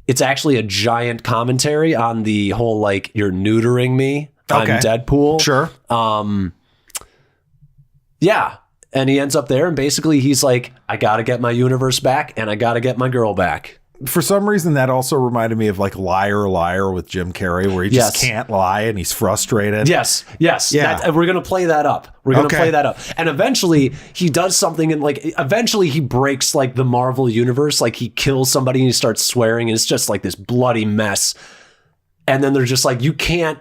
Speaker 1: it's actually a giant commentary on the whole, like, you're neutering me. Okay. I'm Deadpool.
Speaker 2: Sure.
Speaker 1: Yeah. And he ends up there and basically he's like, I got to get my universe back and I got to get my girl back.
Speaker 2: For some reason, that also reminded me of like Liar, Liar with Jim Carrey, where he just can't lie and he's frustrated.
Speaker 1: Yes.
Speaker 2: Yeah.
Speaker 1: We're going to play that up. And eventually he does something and like, eventually he breaks like the Marvel universe. Like he kills somebody and he starts swearing and it's just like this bloody mess. And then they're just like, you can't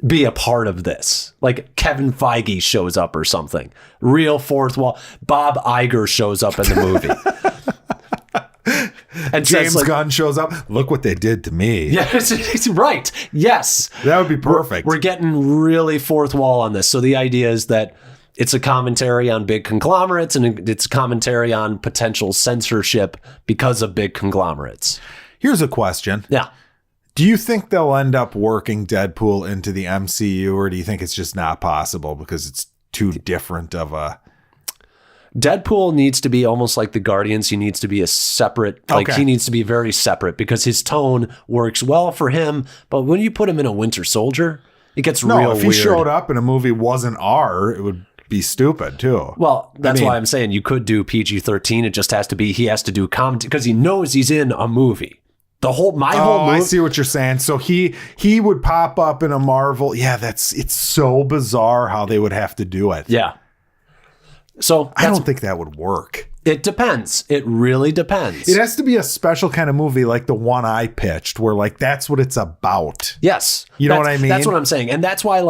Speaker 1: be a part of this. Like Kevin Feige shows up or something. Real fourth wall. Bob Iger shows up in the movie.
Speaker 2: And James Gunn shows up. Look what they did to me.
Speaker 1: Yeah, it's right. Yes.
Speaker 2: That would be perfect.
Speaker 1: We're getting really fourth wall on this. So the idea is that it's a commentary on big conglomerates and it's a commentary on potential censorship because of big conglomerates.
Speaker 2: Here's a question.
Speaker 1: Yeah.
Speaker 2: Do you think they'll end up working Deadpool into the MCU, or do you think it's just not possible because it's too different of a...
Speaker 1: Deadpool needs to be almost like the Guardians. He needs to be a separate, he needs to be very separate because his tone works well for him. But when you put him in a Winter Soldier, it gets real weird.
Speaker 2: If he showed up and a movie wasn't R, it would be stupid too.
Speaker 1: Well, that's why I'm saying you could do PG-13. It just has to be, he has to do commentary because he knows he's in a movie. My whole movie.
Speaker 2: I see what you're saying. So he would pop up in a Marvel. Yeah, it's so bizarre how they would have to do it.
Speaker 1: Yeah. So
Speaker 2: I don't think that would work.
Speaker 1: It depends. It really depends.
Speaker 2: It has to be a special kind of movie like the one I pitched where like that's what it's about.
Speaker 1: Yes.
Speaker 2: You know what I mean?
Speaker 1: That's what I'm saying. And that's why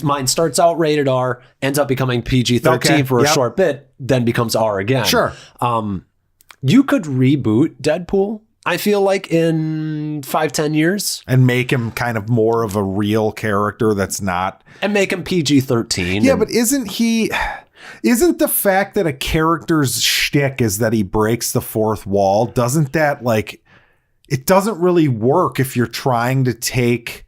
Speaker 1: mine starts out rated R, ends up becoming PG-13 for a short bit, then becomes R again.
Speaker 2: Sure.
Speaker 1: You could reboot Deadpool, I feel like, in 5-10 years.
Speaker 2: And make him kind of more of a real character that's not...
Speaker 1: And make him PG-13.
Speaker 2: Yeah, but isn't the fact that a character's shtick is that he breaks the fourth wall, doesn't that it doesn't really work if you're trying to take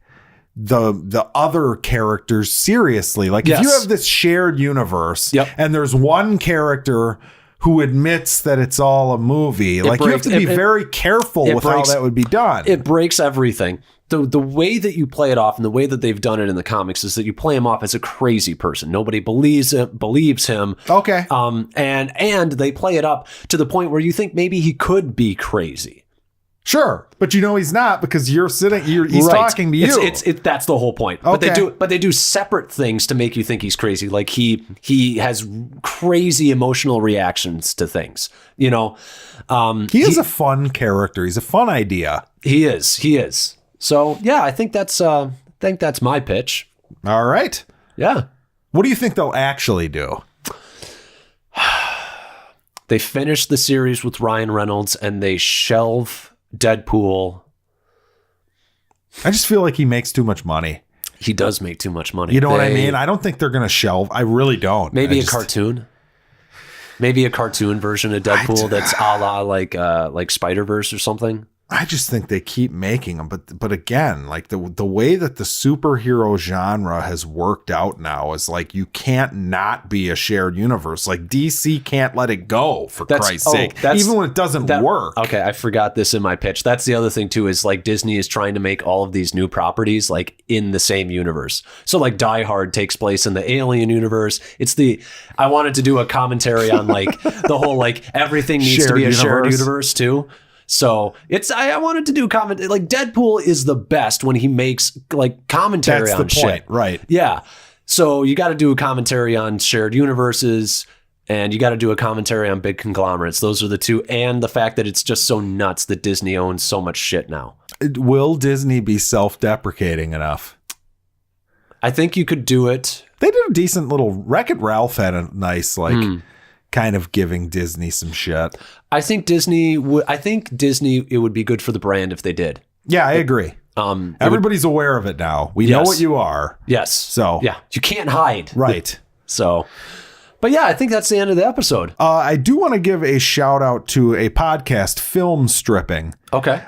Speaker 2: the other characters seriously. Like if you have this shared universe and there's one character who admits that it's all a movie, you have to be very careful with how that would be done.
Speaker 1: It breaks everything. The way that you play it off and the way that they've done it in the comics is that you play him off as a crazy person. Nobody believes him.
Speaker 2: Okay.
Speaker 1: And they play it up to the point where you think maybe he could be crazy.
Speaker 2: Sure, but he's not because he's talking to you.
Speaker 1: That's the whole point.
Speaker 2: Okay.
Speaker 1: But they do separate things to make you think he's crazy. Like he has crazy emotional reactions to things. He
Speaker 2: is a fun character. He's a fun idea.
Speaker 1: He is. So yeah, I think that's my pitch.
Speaker 2: All right.
Speaker 1: Yeah.
Speaker 2: What do you think they'll actually do?
Speaker 1: They finish the series with Ryan Reynolds and they shelve Deadpool.
Speaker 2: I just feel like he makes too much money.
Speaker 1: He does make too much money.
Speaker 2: You know what I mean? I don't think they're going to shelve. I really don't.
Speaker 1: Maybe a cartoon. Maybe a cartoon version of Deadpool that's a la like Spider-Verse or something.
Speaker 2: I just think they keep making them, but again, like the way that the superhero genre has worked out now is like you can't not be a shared universe. Like DC can't let it go for Christ's sake, even when it doesn't work.
Speaker 1: Okay, I forgot this in my pitch. That's the other thing too is like Disney is trying to make all of these new properties like in the same universe. So like Die Hard takes place in the Alien universe. I wanted to do a commentary on like the whole like everything needs to be a shared universe too. So I wanted to do comment like Deadpool is the best when he makes like commentary on shit.
Speaker 2: Right.
Speaker 1: Yeah. So you got to do a commentary on shared universes and you got to do a commentary on big conglomerates. Those are the two, and the fact that it's just so nuts that Disney owns so much shit now.
Speaker 2: Will Disney be self-deprecating enough?
Speaker 1: I think you could do it.
Speaker 2: They did a decent little Wreck-It Ralph had a nice kind of giving Disney some shit.
Speaker 1: I think Disney, it would be good for the brand if they did.
Speaker 2: Yeah, I agree. Everybody's aware of it now. We know what you are.
Speaker 1: Yes.
Speaker 2: So
Speaker 1: yeah, you can't hide.
Speaker 2: Right.
Speaker 1: So, but yeah, I think that's the end of the episode.
Speaker 2: I do want to give a shout out to a podcast, Film Stripping.
Speaker 1: Okay.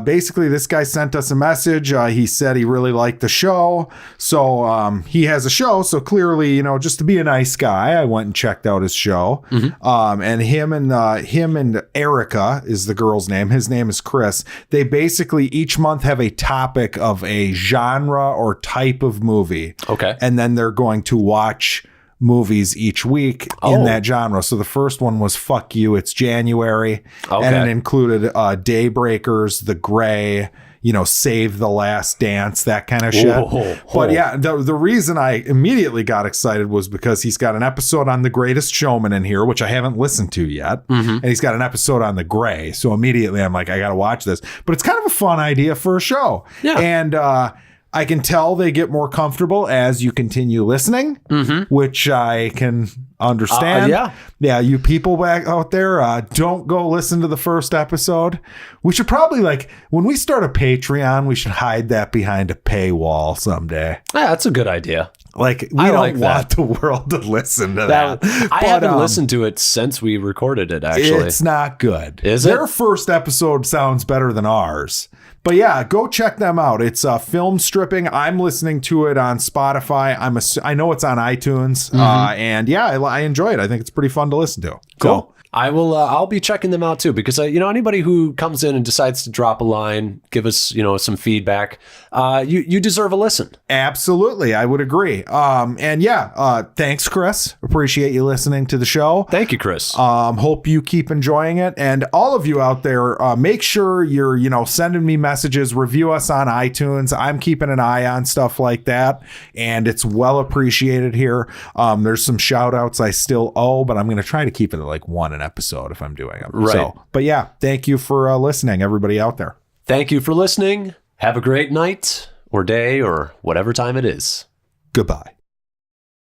Speaker 2: Basically, this guy sent us a message. He said he really liked the show. So he has a show. So clearly, just to be a nice guy, I went and checked out his show. And him and Erica is the girl's name. His name is Chris. They basically each month have a topic of a genre or type of movie.
Speaker 1: Okay. And
Speaker 2: And then they're going to watch movies each week in that genre. So the first one was Fuck You, It's January.
Speaker 1: Okay.
Speaker 2: And it included Daybreakers, The Gray, Save the Last Dance, that kind of shit. But yeah, the reason I immediately got excited was because he's got an episode on The Greatest Showman in here, which I haven't listened to yet. And he's got an episode on The Gray. So immediately I'm like, I got to watch this. But it's kind of a fun idea for a show.
Speaker 1: Yeah.
Speaker 2: And I can tell they get more comfortable as you continue listening, which I can understand. Yeah, you people back out there, don't go listen to the first episode. We should probably, when we start a Patreon, we should hide that behind a paywall someday.
Speaker 1: Yeah, that's a good idea.
Speaker 2: We don't want the world to listen to that.
Speaker 1: I haven't listened to it since we recorded it, actually.
Speaker 2: It's not good.
Speaker 1: Is it?
Speaker 2: Their first episode sounds better than ours. But yeah, go check them out. It's Film Stripping. I'm listening to it on Spotify. I know it's on iTunes. And yeah, I enjoy it. I think it's pretty fun to listen to.
Speaker 1: Cool. I will. I'll be checking them out too, because anybody who comes in and decides to drop a line, give us some feedback. You deserve a listen.
Speaker 2: Absolutely, I would agree. And yeah, thanks, Chris. Appreciate you listening to the show.
Speaker 1: Thank you, Chris.
Speaker 2: Hope you keep enjoying it, and all of you out there, make sure you're sending me messages. Review us on iTunes. I'm keeping an eye on stuff like that, and it's well appreciated here. There's some shout outs I still owe, but I'm going to try to keep it at like one an episode if I'm doing them.
Speaker 1: Right.
Speaker 2: So, but yeah, thank you for listening, everybody out there.
Speaker 1: Thank you for listening. Have a great night or day or whatever time it is.
Speaker 2: Goodbye.